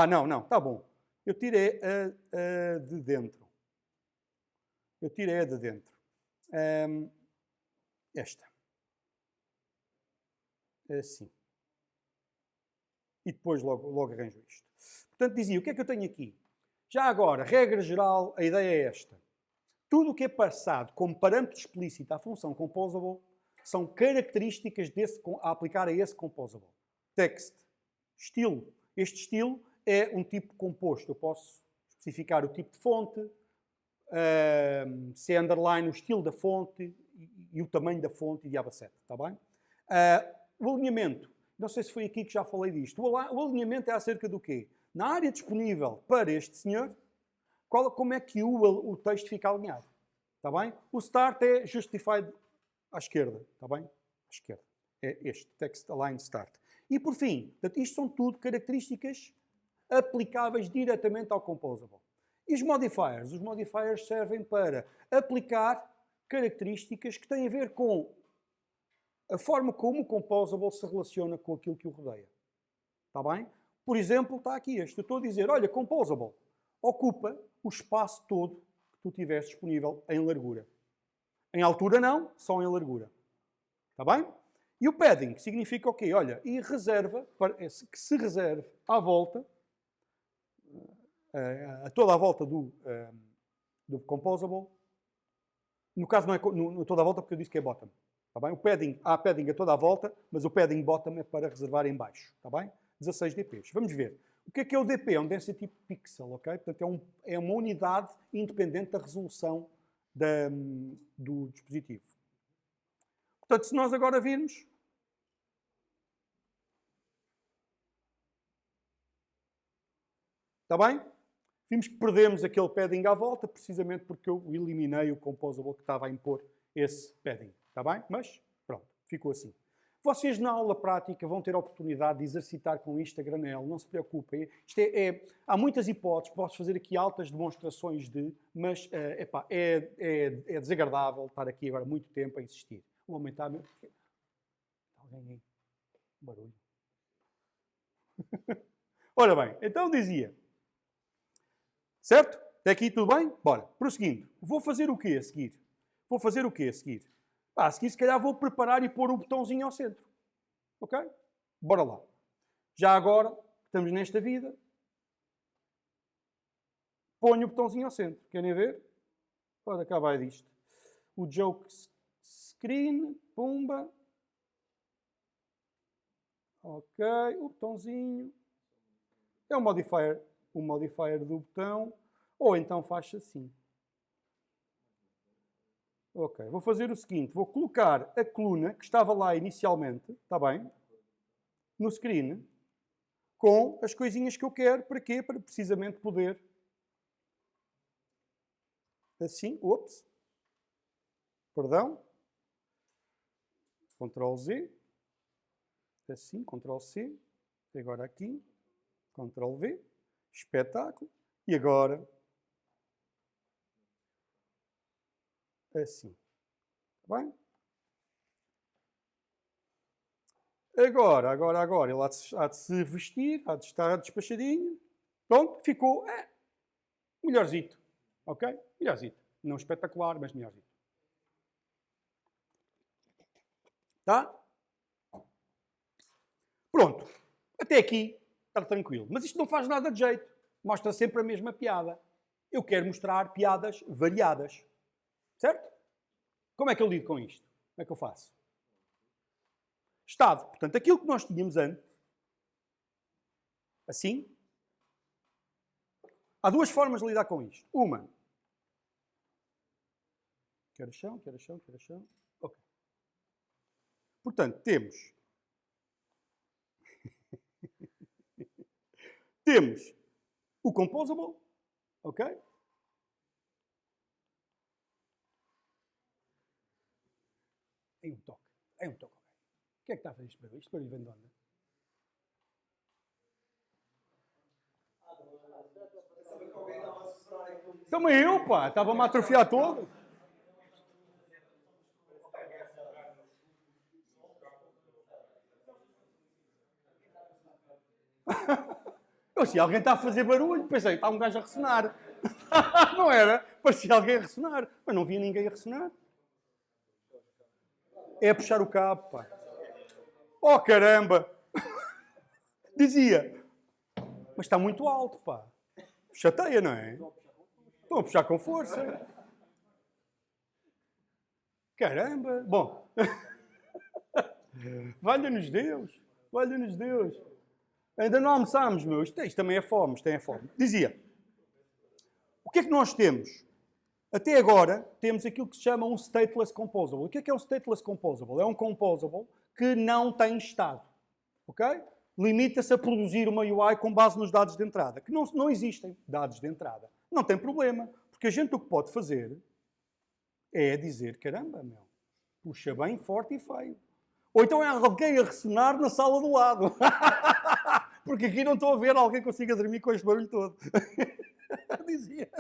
Não, está bom. Eu tirei a de dentro. Esta. Assim. E depois logo arranjo isto. Portanto, dizia, o que é que eu tenho aqui? Já agora, regra geral, a ideia é esta. Tudo o que é passado como parâmetro explícito à função composable são características a aplicar a esse composable. Text, estilo. Este estilo é um tipo composto. Eu posso especificar o tipo de fonte, se é underline, o estilo da fonte e o tamanho da fonte e diabo 7. Está bem? O alinhamento. Não sei se foi aqui que já falei disto. O alinhamento é acerca do quê? Na área disponível para este senhor, como é que o texto fica alinhado? Está bem? O start é justified à esquerda. Está bem? À esquerda. É este, text align start. E por fim, isto são tudo características aplicáveis diretamente ao composable. E os modifiers? Os modifiers servem para aplicar características que têm a ver com a forma como o composable se relaciona com aquilo que o rodeia. Está bem? Por exemplo, está aqui este. Eu estou a dizer, olha, composable ocupa o espaço todo que tu tiveres disponível em largura. Em altura não, só em largura. Está bem? E o padding significa o quê? Olha, e reserva, que se reserve à volta, a toda a volta do composable. No caso não é toda a volta porque eu disse que é bottom. Está bem? Há padding a toda a volta, mas o padding bottom é para reservar em baixo. Está bem? 16 dps. Vamos ver. O que é o DP? É um density pixel, ok? Portanto, é uma unidade independente da resolução do dispositivo. Portanto, se nós agora virmos, está bem? Vimos que perdemos aquele padding à volta, precisamente porque eu eliminei o composable que estava a impor esse padding. Está bem? Mas, pronto, ficou assim. Vocês na aula prática vão ter a oportunidade de exercitar com isto a granel, não se preocupem. Há muitas hipóteses, posso fazer aqui altas demonstrações mas é desagradável estar aqui agora muito tempo a insistir. Vou aumentar... Alguém aí? Barulho. Ora bem, então dizia... Certo? Até aqui tudo bem? Bora, prosseguindo. Vou fazer o quê a seguir? A seguir, se calhar, vou preparar e pôr o botãozinho ao centro. Ok? Bora lá. Já agora, estamos nesta vida. Ponho o botãozinho ao centro. Querem ver? Ora, cá vai disto. O joke screen. Pumba. Ok. O botãozinho. É o modifier do botão. Ou então faz assim. Ok, vou fazer o seguinte, vou colocar a coluna que estava lá inicialmente, está bem? No screen, com as coisinhas que eu quero, para quê? Para precisamente poder, assim, ops, perdão, Ctrl Z, assim, Ctrl C, agora aqui, Ctrl V, espetáculo, e agora... assim. Está bem? Agora, ele há de se vestir, há de estar despachadinho. Pronto, ficou melhorzito. Ok? Melhorzito. Não espetacular, mas melhorzito. Tá? Pronto. Até aqui está tranquilo. Mas isto não faz nada de jeito. Mostra sempre a mesma piada. Eu quero mostrar piadas variadas. Certo? Como é que eu lido com isto? Como é que eu faço? Estado. Portanto, aquilo que nós tínhamos antes, assim, há duas formas de lidar com isto. Uma, quero chão. Ok. Portanto, temos o composable, ok? Tem um toque. O que é que está a fazer isto para mim? Isto para mim vem de onde? Também eu, pá. Estava-me a atrofiar todo. Eu sei, alguém está a fazer barulho. Pensei, está um gajo a ressonar. Não era? Parecia alguém a ressonar. Mas não via ninguém a ressonar. É a puxar o cabo, pá. Oh, caramba! Dizia. Mas está muito alto, pá. Chateia, não é? Estão a puxar com força. Caramba! Bom. Valha-nos Deus. Ainda não almoçámos, meu. Isto também é fome, isto é fome. Dizia. O que é que nós temos? Até agora, temos aquilo que se chama um stateless composable. O que é um stateless composable? É um composable que não tem estado. Ok? Limita-se a produzir uma UI com base nos dados de entrada. Que não existem dados de entrada. Não tem problema. Porque a gente o que pode fazer é dizer, caramba, meu, puxa bem forte e feio. Ou então é alguém a ressonar na sala do lado. Porque aqui não estou a ver alguém que consiga dormir com este barulho todo. Dizia.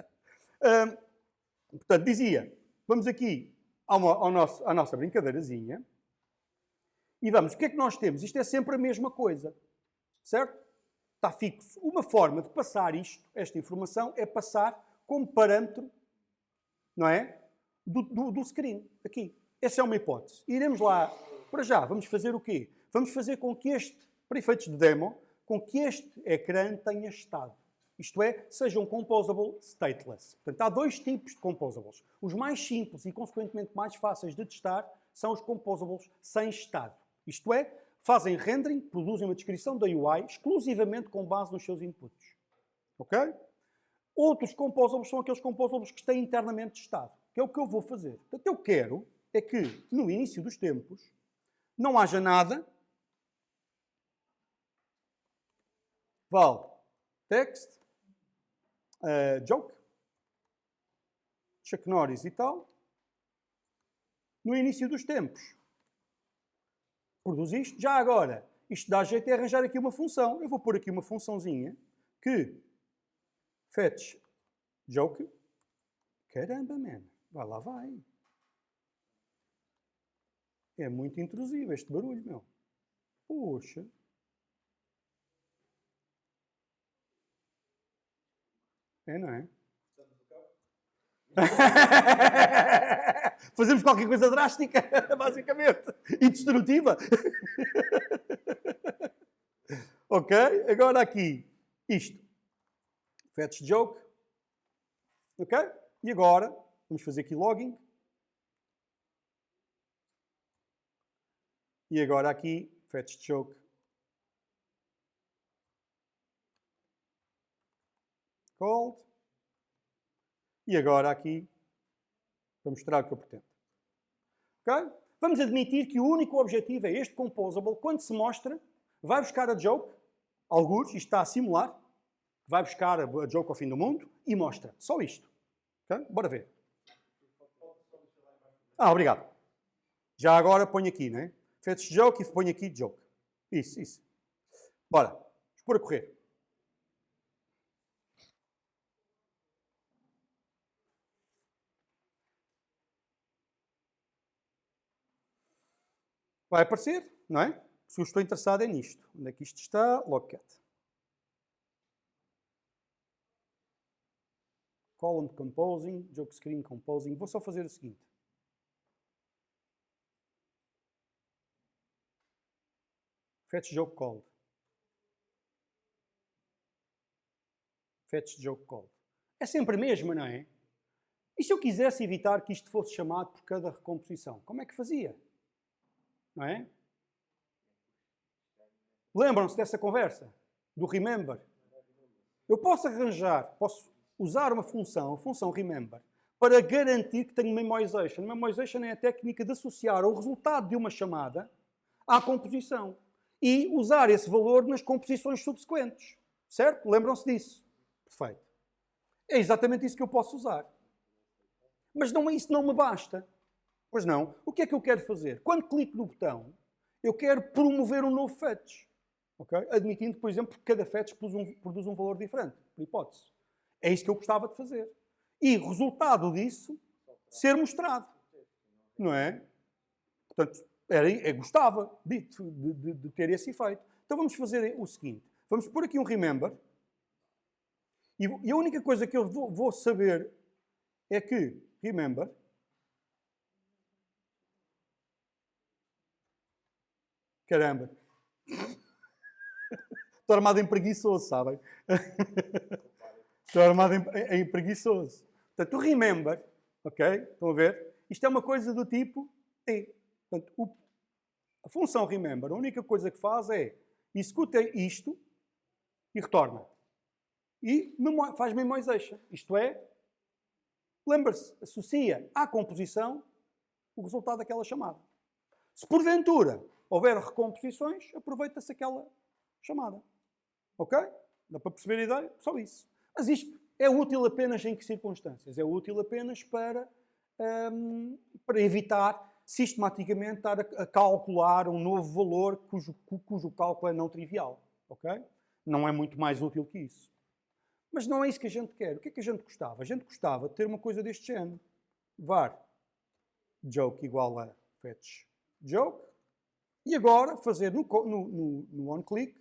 Portanto, dizia, vamos aqui à nossa brincadeirazinha e vamos, o que é que nós temos? Isto é sempre a mesma coisa, certo? Está fixo. Uma forma de passar esta informação, é passar como parâmetro, não é? Do screen, aqui. Essa é uma hipótese. Iremos lá, para já, vamos fazer o quê? Vamos fazer com que para efeitos de demo, com que este ecrã tenha estado. Isto é, seja um composable stateless. Portanto, há dois tipos de composables. Os mais simples e, consequentemente, mais fáceis de testar são os composables sem estado. Isto é, fazem rendering, produzem uma descrição da UI exclusivamente com base nos seus inputs. Ok? Outros composables são aqueles composables que têm internamente estado. Que é o que eu vou fazer. Portanto, eu quero é que, no início dos tempos, não haja nada. Val, text, joke, Chuck Norris e tal. No início dos tempos, produz isto. Já agora, isto dá jeito de arranjar aqui uma função. Eu vou pôr aqui uma funçãozinha que fetch joke. Caramba, man. Vai lá, vai. É muito intrusivo este barulho, meu. Poxa. É, não é? Fazemos qualquer coisa drástica, basicamente. E destrutiva. Ok? Agora aqui. Isto. Fetch joke. Ok? E agora, vamos fazer aqui login. E agora aqui, fetch joke. Called. E agora aqui, para mostrar o que eu pretendo. Ok? Vamos admitir que o único objetivo é este composable, quando se mostra, vai buscar a joke, algures, isto está a simular, vai buscar a joke ao fim do mundo e mostra. Só isto. Okay? Bora ver. Obrigado. Já agora ponho aqui, né? Fetch joke e ponho aqui joke. Isso. Bora. Vamos pôr a correr. Vai aparecer, não é? Se eu estou interessado é nisto. Onde é que isto está? Logcat. Column composing, joke screen composing. Vou só fazer o seguinte. Fetch joke called. Fetch joke called. É sempre a mesma, não é? E se eu quisesse evitar que isto fosse chamado por cada recomposição? Como é que fazia? Não é? Lembram-se dessa conversa? Do remember? Eu posso arranjar, posso usar uma função, a função remember, para garantir que tenho memoization. Memoization é a técnica de associar o resultado de uma chamada à composição e usar esse valor nas composições subsequentes. Certo? Lembram-se disso? Perfeito. É exatamente isso que eu posso usar. Mas isso não me basta. Pois não. O que é que eu quero fazer? Quando clico no botão, eu quero promover um novo fetch. Okay? Admitindo, por exemplo, que cada fetch produz um valor diferente, por hipótese. É isso que eu gostava de fazer. E resultado disso, ser mostrado. Não é? Portanto, gostava de ter esse efeito. Então vamos fazer o seguinte. Vamos pôr aqui um remember. E a única coisa que eu vou saber é que, remember, caramba, estou armado em preguiçoso, sabem? Estou armado em preguiçoso. Portanto, o remember, ok? Estão a ver? Isto é uma coisa do tipo T. Portanto, a função remember, a única coisa que faz é executa isto e retorna. E faz memoization. Isto é, lembra-se, associa à composição o resultado daquela chamada. Se porventura houver recomposições, aproveita-se aquela chamada. Ok? Dá para perceber a ideia? Só isso. Mas isto é útil apenas em que circunstâncias? É útil apenas para evitar sistematicamente estar a calcular um novo valor cujo cálculo é não trivial. Ok? Não é muito mais útil que isso. Mas não é isso que a gente quer. O que é que a gente gostava? A gente gostava de ter uma coisa deste género. var joke igual a fetch joke. E agora fazer no onClick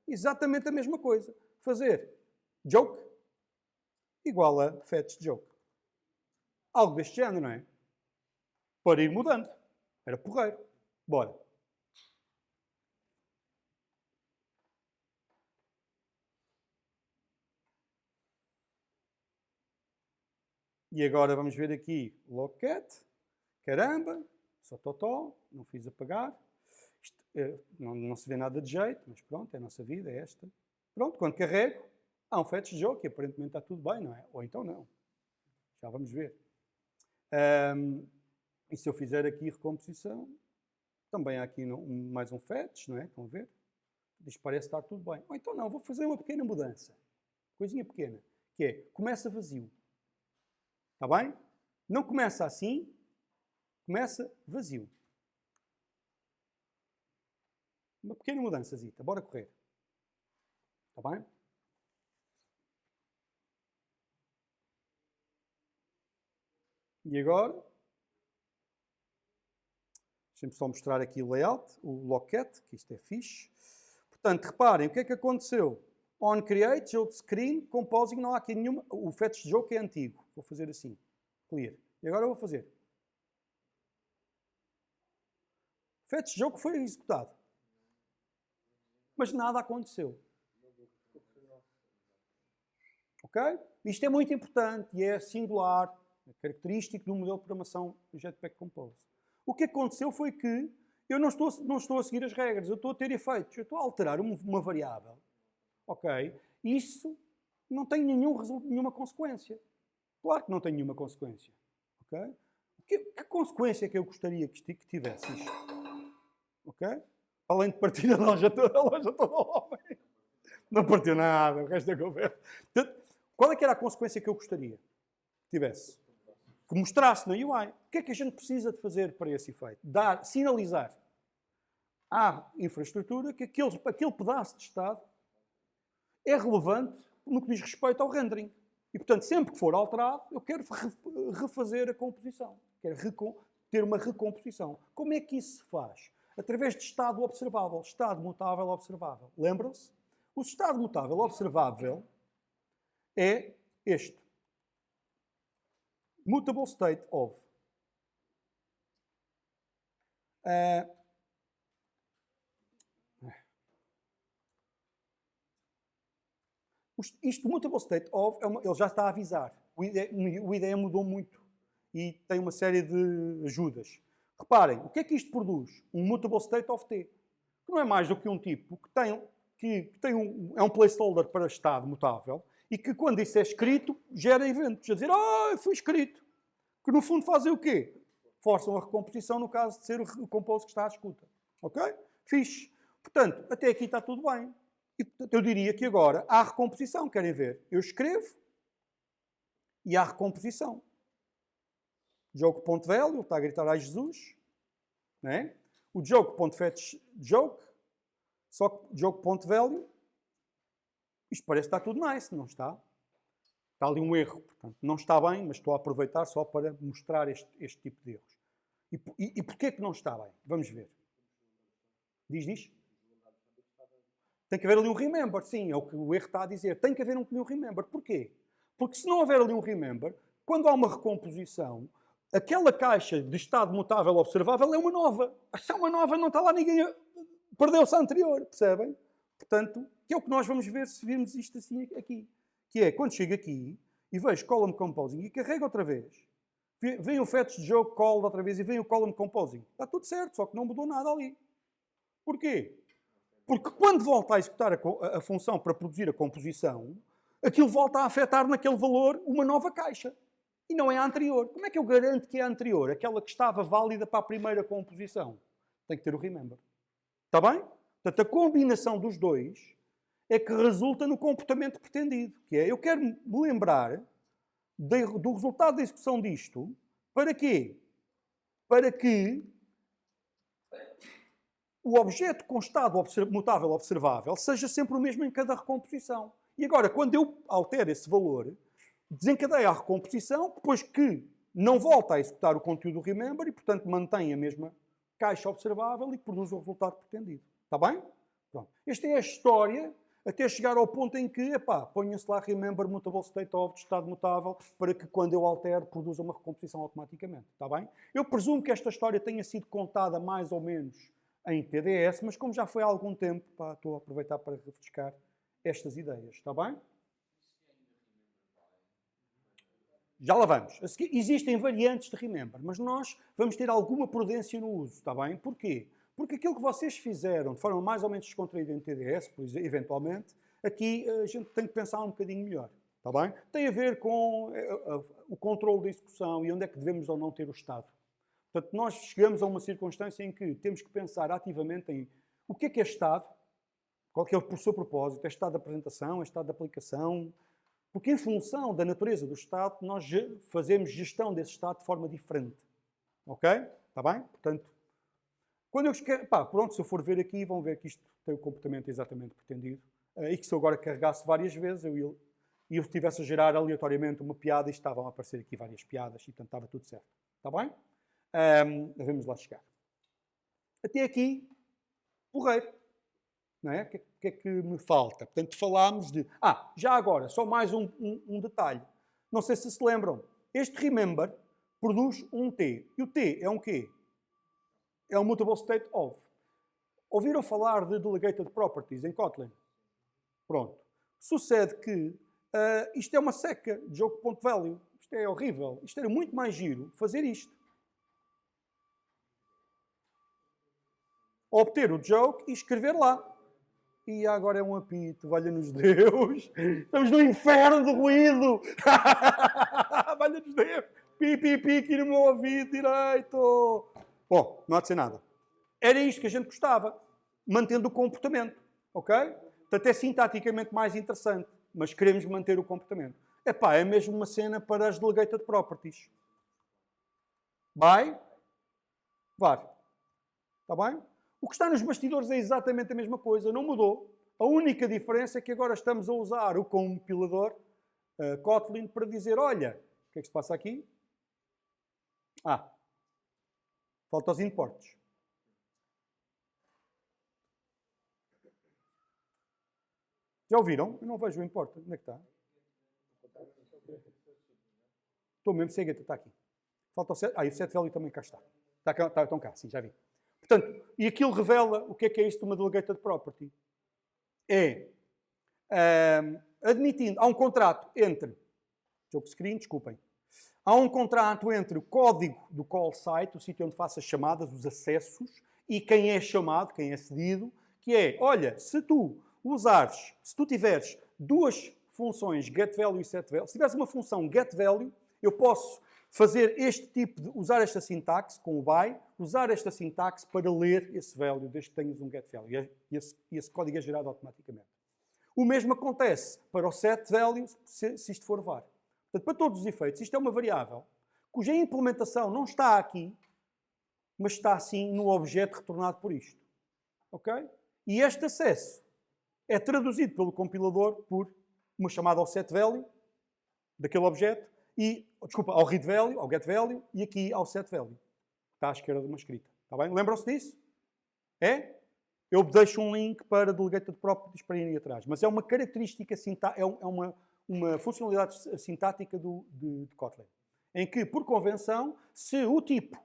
exatamente a mesma coisa. Fazer joke igual a fetch joke. Algo deste género, não é? Para ir mudando. Era porreiro. Bora. E agora vamos ver aqui logcat. Caramba, só totó, não fiz apagar. Isto, não se vê nada de jeito, mas pronto, é a nossa vida, é esta. Pronto, quando carrego, há um fetch joke e aparentemente está tudo bem, não é? Ou então não. Já vamos ver. E se eu fizer aqui recomposição, também há aqui mais um fetch, não é? Estão a ver? Isto parece estar tudo bem. Ou então não, vou fazer uma pequena mudança. Coisinha pequena. Que é, começa vazio. Está bem? Não começa assim, começa vazio. Uma pequena mudançazita. Bora correr. Está bem? E agora, deixem-me só mostrar aqui o layout, o Locket, que isto é fixe. Portanto, reparem, o que é que aconteceu? On Create, jogo de screen, Composing, não há aqui nenhuma. O Fetch Joke é antigo. Vou fazer assim. Clear. E agora eu vou fazer. Fetch Joke foi executado. Mas nada aconteceu. Ok? Isto é muito importante e é singular, é característico do modelo de programação Jetpack Compose. O que aconteceu foi que eu não estou a seguir as regras, eu estou a ter efeitos, eu estou a alterar uma variável. Ok? Isso não tem nenhuma consequência. Claro que não tem nenhuma consequência. Ok? Que consequência é que eu gostaria que tivesse isto? Ok? Além de partir a loja toda ao homem. Não partiu nada, o resto da conversa. Portanto, qual é que era a consequência que eu gostaria que tivesse? Que mostrasse na UI. O que é que a gente precisa de fazer para esse efeito? Sinalizar à infraestrutura que aquele pedaço de estado é relevante no que diz respeito ao rendering. E, portanto, sempre que for alterado, eu quero refazer a composição. Quero ter uma recomposição. Como é que isso se faz? Através de estado observável. Estado mutável observável. Lembram-se? O estado mutável observável é este. Mutable state of. Isto, mutable state of, ele já está a avisar. O IDE mudou muito e tem uma série de ajudas. Reparem, o que é que isto produz? Um mutable state of t. Que não é mais do que um tipo é um placeholder para estado mutável e que, quando isso é escrito, gera eventos. A dizer, foi escrito. Que, no fundo, fazem o quê? Forçam a recomposição no caso de ser o compose que está à escuta. Ok? Fixe. Portanto, até aqui está tudo bem. E, portanto, eu diria que agora há recomposição. Querem ver? Eu escrevo e há recomposição. Joke.value, está a gritar a Jesus. Né? O joke.fetch joke. Só que joke.value, isto parece que está tudo nice, não está? Está ali um erro. Portanto, não está bem, mas estou a aproveitar só para mostrar este tipo de erros. E porquê que não está bem? Vamos ver. Diz. Tem que haver ali um remember. Sim, é o que o erro está a dizer. Tem que haver um remember. Porquê? Porque se não houver ali um remember, quando há uma recomposição, aquela caixa de estado mutável observável é uma nova. Se é uma nova, não está lá ninguém. Perdeu-se a anterior, percebem? Portanto, que é o que nós vamos ver se virmos isto assim aqui. Que é, quando chego aqui e vejo column composing e carrego outra vez, vem o fetch joke call outra vez e vem o column composing. Está tudo certo, só que não mudou nada ali. Porquê? Porque quando volta a executar a função para produzir a composição, aquilo volta a afetar naquele valor uma nova caixa. E não é a anterior. Como é que eu garanto que é a anterior? Aquela que estava válida para a primeira composição. Tem que ter o remember. Está bem? Portanto, a combinação dos dois é que resulta no comportamento pretendido. Que é, eu quero me lembrar do resultado da execução disto. Para quê? Para que o objeto com estado mutável observável seja sempre o mesmo em cada recomposição. E agora, quando eu altero esse valor, desencadeia a recomposição, depois que não volta a executar o conteúdo do remember e, portanto, mantém a mesma caixa observável e produz o resultado pretendido. Está bem? Pronto. Esta é a história até chegar ao ponto em que, ponha-se lá remember mutable state of de estado mutável para que, quando eu altero, produza uma recomposição automaticamente. Está bem? Eu presumo que esta história tenha sido contada mais ou menos em TDS, mas como já foi há algum tempo, estou a aproveitar para refrescar estas ideias. Está bem? Já lá vamos. Existem variantes de remember, mas nós vamos ter alguma prudência no uso. Está bem? Porquê? Porque aquilo que vocês fizeram de forma mais ou menos descontraída em TDS, pois, eventualmente, aqui a gente tem que pensar um bocadinho melhor. Está bem? Tem a ver com o controle da execução e onde é que devemos ou não ter o estado. Portanto, nós chegamos a uma circunstância em que temos que pensar ativamente em o que é estado, qual é o seu propósito, é estado de apresentação, é estado de aplicação, porque em função da natureza do estado, nós fazemos gestão desse estado de forma diferente. Ok? Está bem? Portanto, Quando eu pronto, se eu for ver aqui, vão ver que isto tem o comportamento exatamente pretendido. E que se eu agora carregasse várias vezes, e eu estivesse a gerar aleatoriamente uma piada, e estavam a aparecer aqui várias piadas, e portanto estava tudo certo. Está bem? Vamos lá chegar. Até aqui, porreiro. Não é? O que é que me falta? Portanto, falámos de... já agora, só mais um detalhe. Não sei se lembram. Este remember produz um T. E o T é um quê? É um mutable state of. Ouviram falar de delegated properties em Kotlin? Pronto. Sucede que isto é uma seca de jogo.value. Isto é horrível. Isto era muito mais giro fazer isto. Obter o joke e escrever lá. E agora é um apito, valha-nos Deus. Estamos no inferno de ruído. Valha-nos Deus. Pi, aqui no meu ouvido direito. Bom, não há de ser nada. Era isto que a gente gostava, mantendo o comportamento, ok? Portanto, é sintaticamente mais interessante, mas queremos manter o comportamento. É mesmo uma cena para as delegated properties. Vai. Está bem? O que está nos bastidores é exatamente a mesma coisa, não mudou. A única diferença é que agora estamos a usar o compilador Kotlin para dizer, olha, o que é que se passa aqui? Falta os imports. Já ouviram? Eu não vejo o import. Onde é que está? Estou mesmo cego, está aqui. Falta o set. E o set value também cá está. Estão cá, sim, já vi. Portanto, e aquilo revela o que é isto de uma delegated property. Admitindo, há um contrato entre, jogo screen, desculpem, há um contrato entre o código do call site, o sítio onde faço as chamadas, os acessos, e quem é chamado, quem é cedido, que é, olha, se tu tiveres duas funções getValue e setValue, se tiveres uma função getValue, eu posso fazer usar esta sintaxe com o by, usar esta sintaxe para ler esse value, desde que tenhas um getValue. E esse código é gerado automaticamente. O mesmo acontece para o setValue, se isto for var. Portanto, para todos os efeitos, isto é uma variável cuja implementação não está aqui, mas está sim no objeto retornado por isto. Ok? E este acesso é traduzido pelo compilador por uma chamada ao setValue daquele objeto, ao readValue, ao getValue e aqui ao setValue. Está à esquerda de uma escrita. Está bem? Lembram-se disso? É? Eu deixo um link para delegated properties para irem atrás. Mas é uma característica, é uma funcionalidade sintática de Kotlin. Em que, por convenção, se o tipo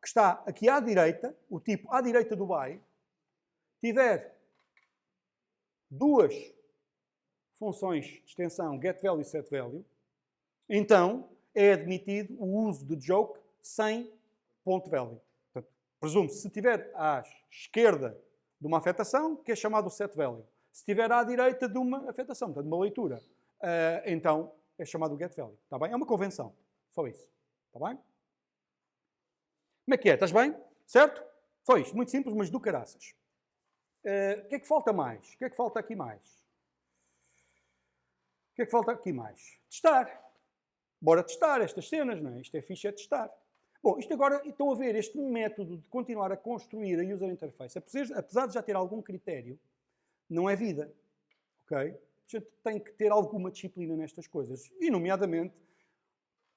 que está aqui à direita, o tipo à direita do by, tiver duas funções de extensão getValue e setValue, então é admitido o uso de joke sem .value. Portanto, presume-se, se estiver à esquerda de uma afetação, que é chamado setValue. Se estiver à direita de uma afetação, portanto, de uma leitura, então é chamado getValue. Está bem? É uma convenção. Só isso. Está bem? Como é que é? Estás bem? Certo? Só isto. Muito simples, mas do caraças. O que é que falta mais? O que é que falta aqui mais? O que é que falta aqui mais? Testar. Bora testar estas cenas, não é? Isto é fixe, é testar. Bom, isto agora, estão a ver este método de continuar a construir a user interface, apesar de já ter algum critério, não é vida. Ok? A gente tem que ter alguma disciplina nestas coisas. E, nomeadamente,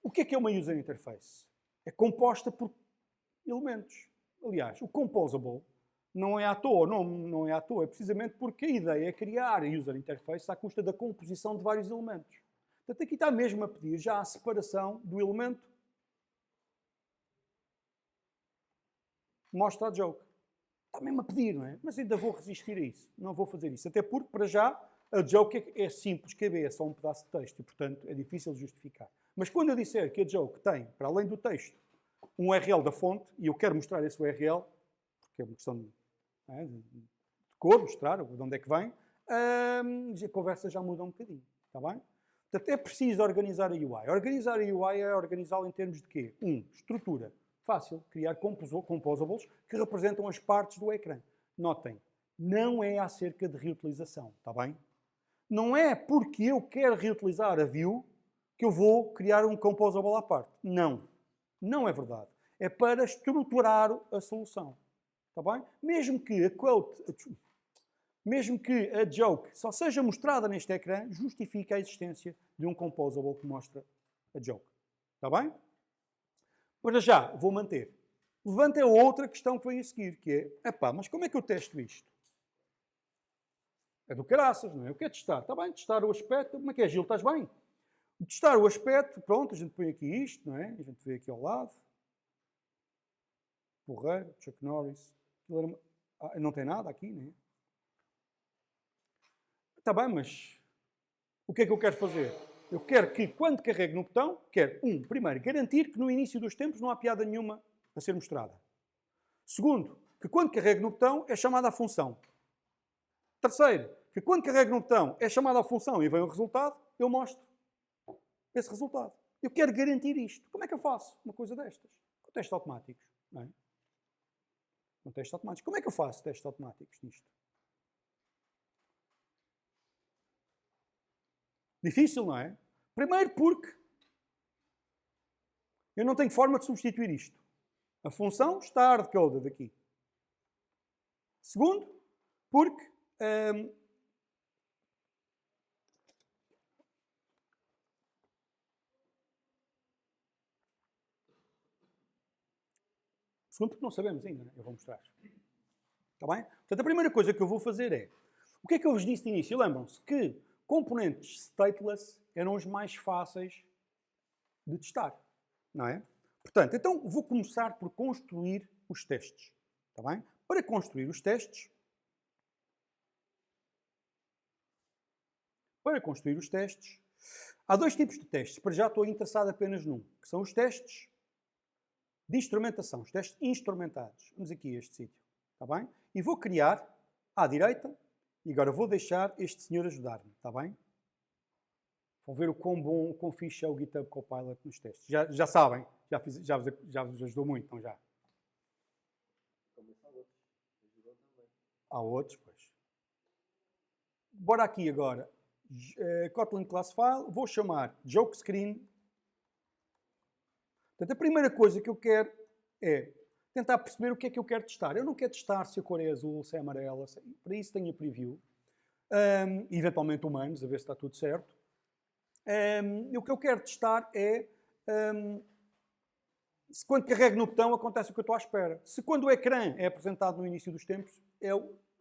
o que é uma user interface? É composta por elementos. Aliás, o composable não é à toa, não é à toa, é precisamente porque a ideia é criar a user interface à custa da composição de vários elementos. Portanto, aqui está mesmo a pedir já a separação do elemento. Mostra a joke. Está mesmo a pedir, não é? Mas ainda vou resistir a isso. Não vou fazer isso. Até porque, para já, a joke é simples, KB, é só um pedaço de texto e, portanto, é difícil de justificar. Mas quando eu disser que a joke tem, para além do texto, um URL da fonte, e eu quero mostrar esse URL, porque é uma questão de cor, mostrar de onde é que vem, a conversa já muda um bocadinho. Está bem? Portanto, é preciso organizar a UI. Organizar a UI é organizá-la em termos de quê? Estrutura. Fácil. Criar composables que representam as partes do ecrã. Notem, não é acerca de reutilização. Está bem? Não é porque eu quero reutilizar a view que eu vou criar um composable à parte. Não. Não é verdade. É para estruturar a solução. Está bem? Mesmo que a quote, mesmo que a joke só seja mostrada neste ecrã, justifica a existência de um composable que mostra a joke. Está bem? Para já, vou manter. Levanta outra questão que vem a seguir, que é, epá, mas como é que eu testo isto? É do caraças, não é? Eu quero testar. Está bem, testar o aspecto. Como é que é, Gil? Estás bem? Testar o aspecto, pronto, a gente põe aqui isto, não é? A gente vê aqui ao lado. Porreiro, Chuck Norris. Não tem nada aqui, não é? Está bem, mas o que é que eu quero fazer? Eu quero que, quando carrego no botão, quero, primeiro, garantir que no início dos tempos não há piada nenhuma a ser mostrada. Segundo, que quando carrego no botão é chamada a função. Terceiro, que quando carrego no botão é chamada a função e vem o resultado, eu mostro esse resultado. Eu quero garantir isto. Como é que eu faço uma coisa destas? Com testes automáticos, não é? Com testes automáticos. Como é que eu faço testes automáticos nisto? Difícil, não é? Primeiro porque eu não tenho forma de substituir isto. A função está hardcoded aqui. Segundo, porque segundo, porque não sabemos ainda, né? Eu vou mostrar. Está bem? Portanto, a primeira coisa que eu vou fazer é, o que é que eu vos disse de início? Lembram-se que componentes stateless eram os mais fáceis de testar, não é? Portanto, então vou começar por construir os testes, está bem? Para construir os testes, há dois tipos de testes. Para já estou interessado apenas num, que são os testes de instrumentação, os testes instrumentados. Vamos aqui a este sítio, está bem? E vou criar à direita, e agora vou deixar este senhor ajudar-me, está bem? Vão ver o quão bom, o quão fixe é o GitHub Copilot nos testes. Já sabem, já vos ajudou muito, não já? Há outros, pois. Bora aqui agora. Kotlin Class File, vou chamar JokeScreen. Portanto, a primeira coisa que eu quero é tentar perceber o que é que eu quero testar. Eu não quero testar se a cor é azul, se é amarela. Para isso tenho a preview. Eventualmente humanos, a ver se está tudo certo. E o que eu quero testar é se quando carrego no botão acontece o que eu estou à espera. Se quando o ecrã é apresentado no início dos tempos,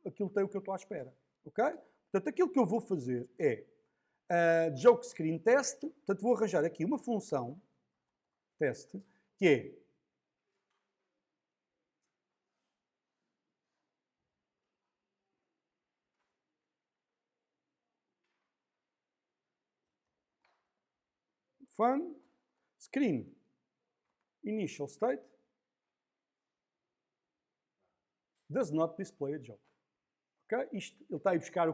aquilo tem o que eu estou à espera. Ok? Portanto, aquilo que eu vou fazer é JokeScreen Test. Portanto, vou arranjar aqui uma função teste que é fun screen initial state does not display a joke. Ok? Isto, ele está a ir buscar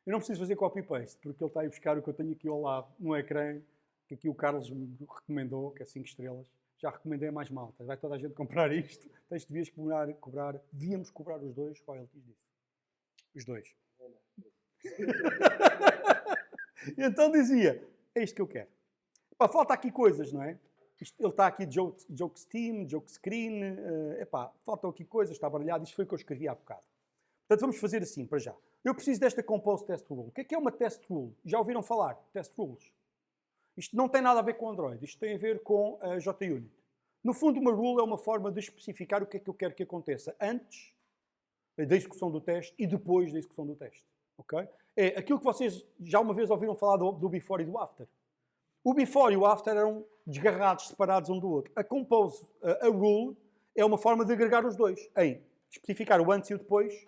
eu não preciso fazer copy-paste, porque ele está a ir buscar o que eu tenho aqui ao lado, no ecrã, que aqui o Carlos me recomendou, que é 5 estrelas. Já recomendei a mais malta. Vai toda a gente comprar isto. Tens devias cobrar. Devíamos cobrar os dois royalties disso. Os dois. Então dizia, é isto que eu quero. Falta aqui coisas, não é? Ele está aqui JokeSteam, JokeScreen. Faltam aqui coisas, está baralhado. Isto foi o que eu escrevi há bocado. Portanto, vamos fazer assim, para já. Eu preciso desta Compose Test Rule. O que é uma Test Rule? Já ouviram falar? Test Rules. Isto não tem nada a ver com Android. Isto tem a ver com a JUnit. No fundo, uma rule é uma forma de especificar o que é que eu quero que aconteça antes da execução do teste e depois da execução do teste. Okay? É aquilo que vocês já uma vez ouviram falar do before e do after. O before e o after eram desgarrados, separados um do outro. A Compose, a rule, é uma forma de agregar os dois, em especificar o antes e o depois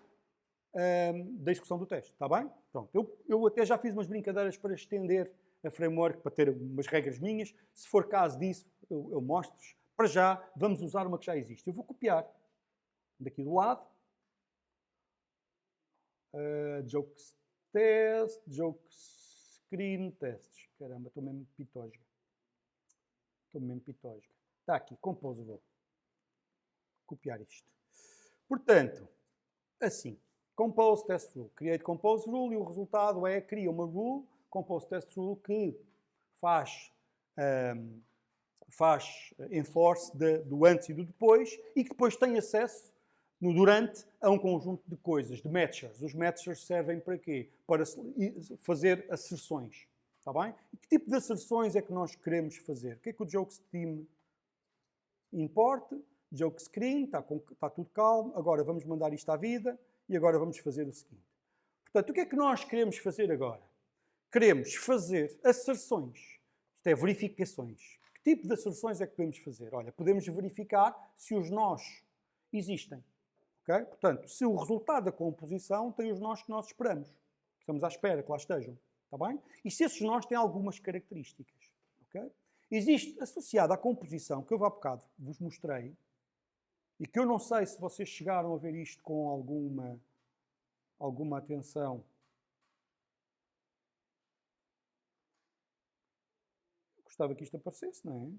da execução do teste. Está bem? Pronto. Eu até já fiz umas brincadeiras para estender a framework, para ter umas regras minhas. Se for caso disso, eu mostro-vos. Para já, vamos usar uma que já existe. Eu vou copiar daqui do lado. Jokes Test, JokeScreen Tests. Caramba, estou mesmo pitógica. Está aqui, Compose Rule. Copiar isto. Portanto, assim. Compose Test Rule. Create Compose Rule e o resultado é, cria uma rule, Compose Test Rule, que faz faz enforce do antes e do depois, e que depois tem acesso no durante a um conjunto de coisas, de matchers. Os matchers servem para quê? Para fazer asserções. Está bem? E que tipo de asserções é que nós queremos fazer? O que é que o JokesTeam import? JokesScreen, está tudo calmo. Agora vamos mandar isto à vida e agora vamos fazer o seguinte. Portanto, o que é que nós queremos fazer agora? Queremos fazer asserções. Isto é, verificações. Que tipo de asserções é que podemos fazer? Olha, podemos verificar se os nós existem. Okay? Portanto, se o resultado da composição tem os nós que nós esperamos. Estamos à espera que lá estejam. Está bem? E se esses nós têm algumas características. Okay? Existe, associado à composição, que eu há bocado vos mostrei, e que eu não sei se vocês chegaram a ver isto com alguma atenção. Gostava que isto aparecesse, não é?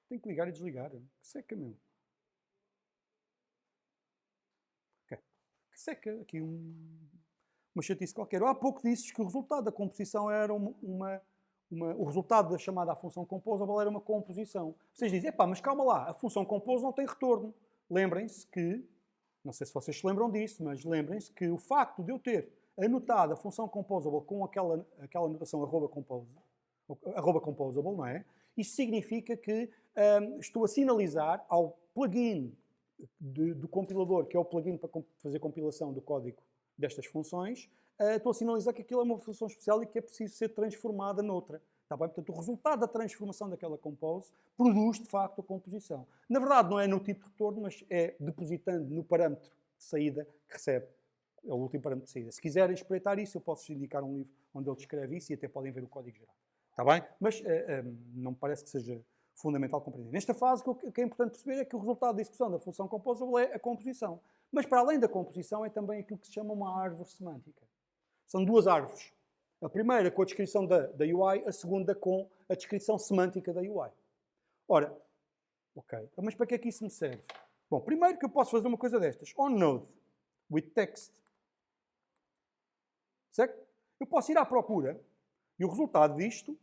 Tenho que ligar e desligar. Que seca mesmo. Okay. Que seca. Aqui uma chatice qualquer. Há pouco disse que o resultado da composição era o resultado da chamada à função composable era uma composição. Vocês dizem, epá, mas calma lá, a função compose não tem retorno. Lembrem-se que, não sei se vocês se lembram disso, mas lembrem-se que o facto de eu ter anotado a função composable com aquela anotação @composable, não é? Isso significa que estou a sinalizar ao plugin do compilador, que é o plugin para fazer compilação do código destas funções, estou a sinalizar que aquilo é uma função especial e que é preciso ser transformada noutra. Está bem? Portanto, o resultado da transformação daquela compose produz, de facto, a composição. Na verdade, não é no tipo de retorno, mas é depositando no parâmetro de saída que recebe. É o último parâmetro de saída. Se quiserem espreitar isso, eu posso indicar um livro onde ele descreve isso e até podem ver o código geral. Está bem? Mas não me parece que seja fundamental compreender. Nesta fase, o que é importante perceber é que o resultado da execução da função composable é a composição. Mas, para além da composição, é também aquilo que se chama uma árvore semântica. São duas árvores. A primeira com a descrição da UI, a segunda com a descrição semântica da UI. Ora, ok, mas para que é que isso me serve? Bom, primeiro que eu posso fazer uma coisa destas. OnNode with text. Certo? Eu posso ir à procura e o resultado disto,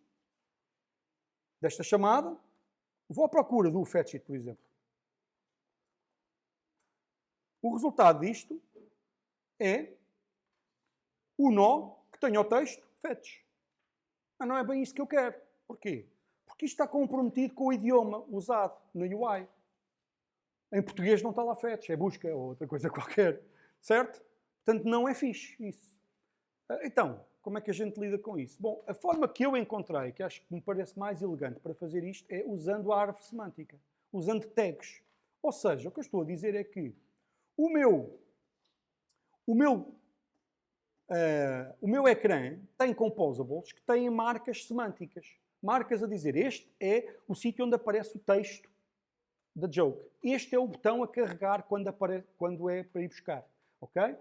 desta chamada, vou à procura do fetchit, por exemplo. O resultado disto é o nó que tenha o texto fetch. Mas não é bem isso que eu quero. Porquê? Porque isto está comprometido com o idioma usado na UI. Em português não está lá fetch, é busca ou outra coisa qualquer. Certo? Portanto, não é fixe isso. Então, como é que a gente lida com isso? Bom, a forma que eu encontrei, que acho que me parece mais elegante para fazer isto, é usando a árvore semântica. Usando tags. Ou seja, o que eu estou a dizer é que o meu ecrã tem composables que têm marcas semânticas. Marcas a dizer, este é o sítio onde aparece o texto da joke. Este é o botão a carregar quando é para ir buscar. Okay?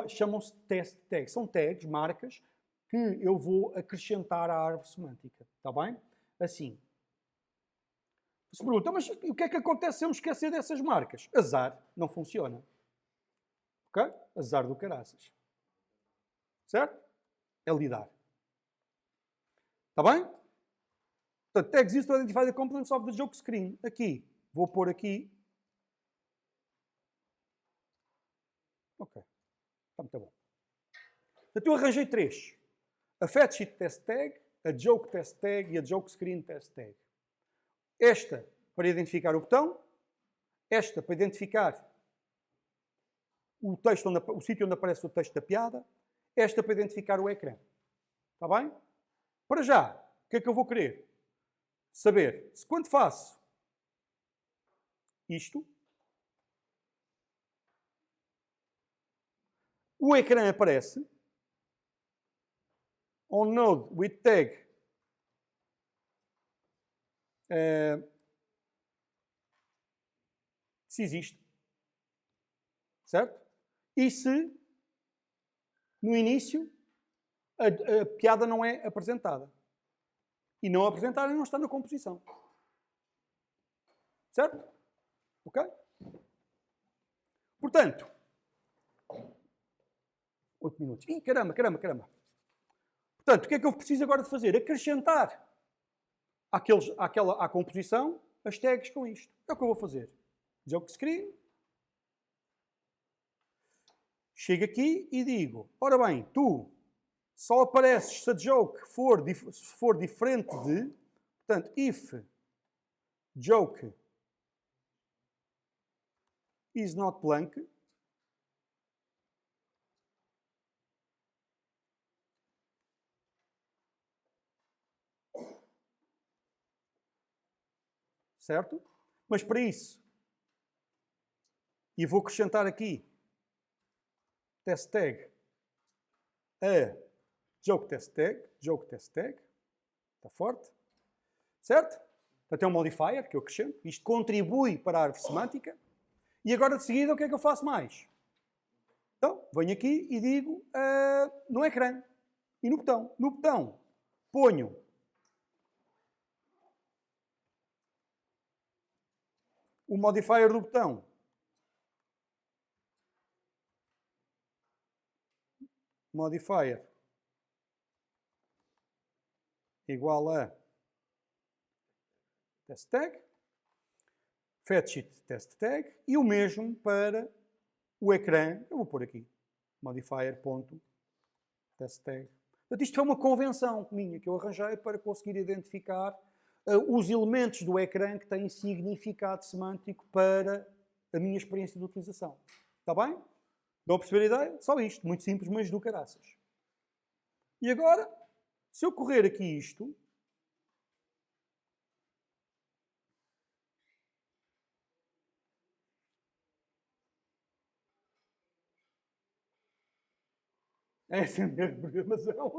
Chamam-se test tags. São tags, marcas, que eu vou acrescentar à árvore semântica. Está bem? Assim. Se pergunta, mas o que é que acontece se eu me esquecer dessas marcas? Azar, não funciona. Ok? Azar do caraças. Certo? É lidar. Está bem? Portanto, tags used to identify the components of the joke screen. Aqui. Vou pôr aqui. Ok. Está muito bom. Portanto, eu arranjei três. A fetchit test tag, a joke test tag e a joke screen test tag. Esta para identificar o botão. Esta para identificar o sítio onde aparece o texto da piada. Esta para identificar o ecrã. Está bem? Para já, o que é que eu vou querer? Saber se quando faço isto, o ecrã aparece OnNode with tag se existe. Certo? E se no início a piada não é apresentada. E não apresentar não está na composição. Certo? Ok? Portanto, 8 minutos. Ih, caramba. Portanto, o que é que eu preciso agora de fazer? Acrescentar à composição as tags com isto. É o que eu vou fazer. Joke screen. Chego aqui e digo, ora bem, tu só apareces se a joke for diferente de, portanto, if joke is not blank, certo? Mas para isso, e vou acrescentar aqui test tag a joke test tag, está forte, certo? Portanto, é um modifier que eu acrescento, isto contribui para a árvore semântica, e agora de seguida o que é que eu faço mais? Então, venho aqui e digo no ecrã e no botão. No botão ponho o modifier do botão modifier igual a test tag, fetch it test tag, e o mesmo para o ecrã, eu vou pôr aqui, modifier.test tag. Portanto, isto foi uma convenção minha que eu arranjei para conseguir identificar os elementos do ecrã que têm significado semântico para a minha experiência de utilização. Está bem? Dão a perceber a ideia? Só isto. Muito simples, mas do caraças. E agora, se eu correr aqui isto, essa é a minha programação.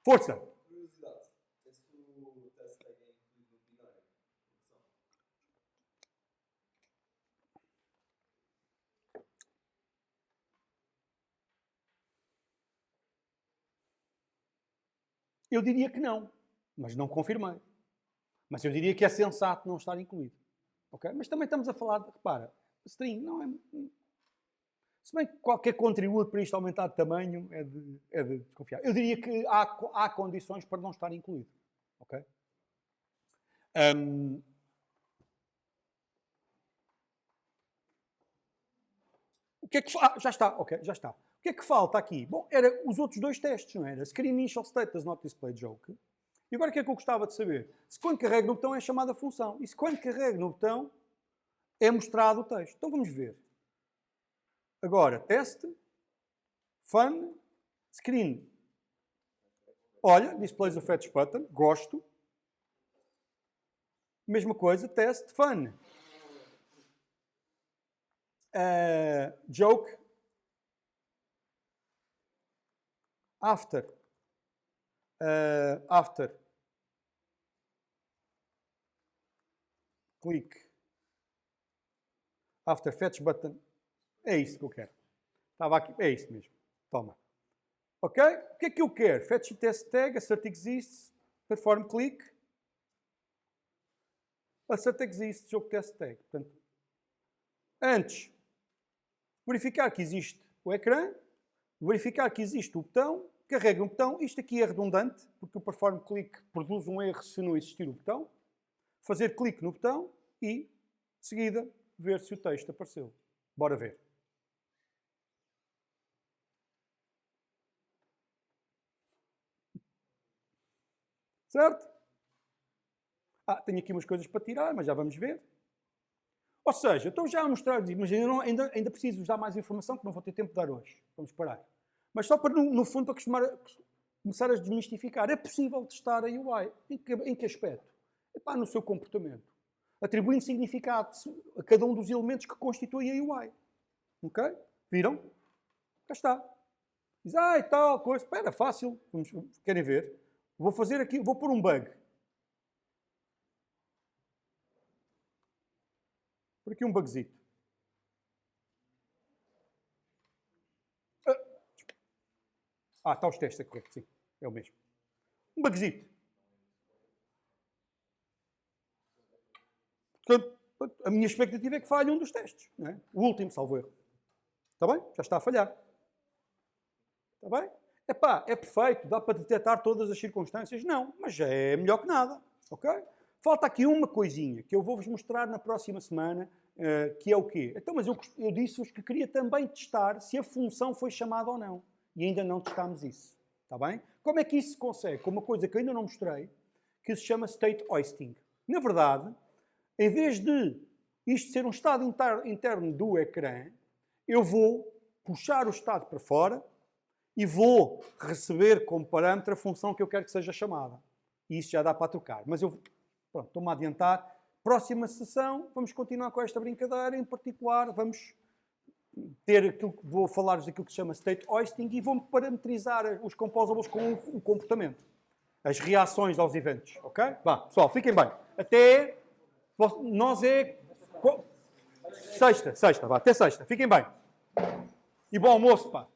Força! Curiosidade. Esse o test tag é incluído no binário? Eu diria que não, mas não confirmei. Mas eu diria que é sensato não estar incluído. Okay? Mas também estamos a falar, repara, string não é... Se bem que qualquer contributo para isto aumentar de tamanho é de desconfiar. Eu diria que há condições para não estar incluído. Ok? O que é que... já está, ok, já está. O que é que falta aqui? Bom, era os outros dois testes, não era? Screen initial state does not display joke. E agora o que é que eu gostava de saber? Se quando carrego no botão é chamada função. E se quando carrego no botão é mostrado o texto. Então vamos ver. Agora, teste, fun, screen. Olha, displays o fetch button, gosto. Mesma coisa, teste, fun. Joke. After. Click. After fetch button. É isso que eu quero. Estava aqui. É isso mesmo. Toma. Ok? O que é que eu quero? Fetch test tag, assert exists, perform click. Assert exists, joke test tag. Portanto, antes, verificar que existe o ecrã, verificar que existe o botão, carrega um botão. Isto aqui é redundante, porque o perform click produz um erro se não existir o botão. Fazer clique no botão e, de seguida, ver se o texto apareceu. Bora ver. Certo? Tenho aqui umas coisas para tirar, mas já vamos ver. Ou seja, estou já a mostrar, mas ainda preciso vos dar mais informação que não vou ter tempo de dar hoje. Vamos parar. Mas só para, no fundo, para começar a desmistificar. É possível testar a UI. Em que aspecto? No seu comportamento. Atribuindo significado a cada um dos elementos que constituem a UI. Ok? Viram? Cá está. Diz, e tal, coisa. Espera, fácil. Querem ver? Vou fazer aqui, vou pôr um bug. Por aqui um bugzito. Está os testes a correr, sim. É o mesmo. Um bugzito. Portanto, A minha expectativa é que falhe um dos testes. Não é? O último, salvo erro. Está bem? Já está a falhar. Está bem? Epá, é perfeito, dá para detectar todas as circunstâncias? Não, mas já é melhor que nada. Ok? Falta aqui uma coisinha que eu vou-vos mostrar na próxima semana, que é o quê? Então, mas eu disse-vos que queria também testar se a função foi chamada ou não. E ainda não testámos isso. Está bem? Como é que isso se consegue? Com uma coisa que ainda não mostrei, que se chama state hoisting. Na verdade, em vez de isto ser um estado interno do ecrã, eu vou puxar o estado para fora e vou receber como parâmetro a função que eu quero que seja chamada. E isso já dá para trocar. Mas eu, pronto, estou-me a adiantar. Próxima sessão, vamos continuar com esta brincadeira. Em particular, vamos ter aquilo que vou falar-vos daquilo que se chama state hoisting e vou parametrizar os composables com o comportamento. As reações aos eventos. Ok? Vá, pessoal, fiquem bem. Até... Nós é... Sexta, vá, até sexta. Fiquem bem. E bom almoço, pá.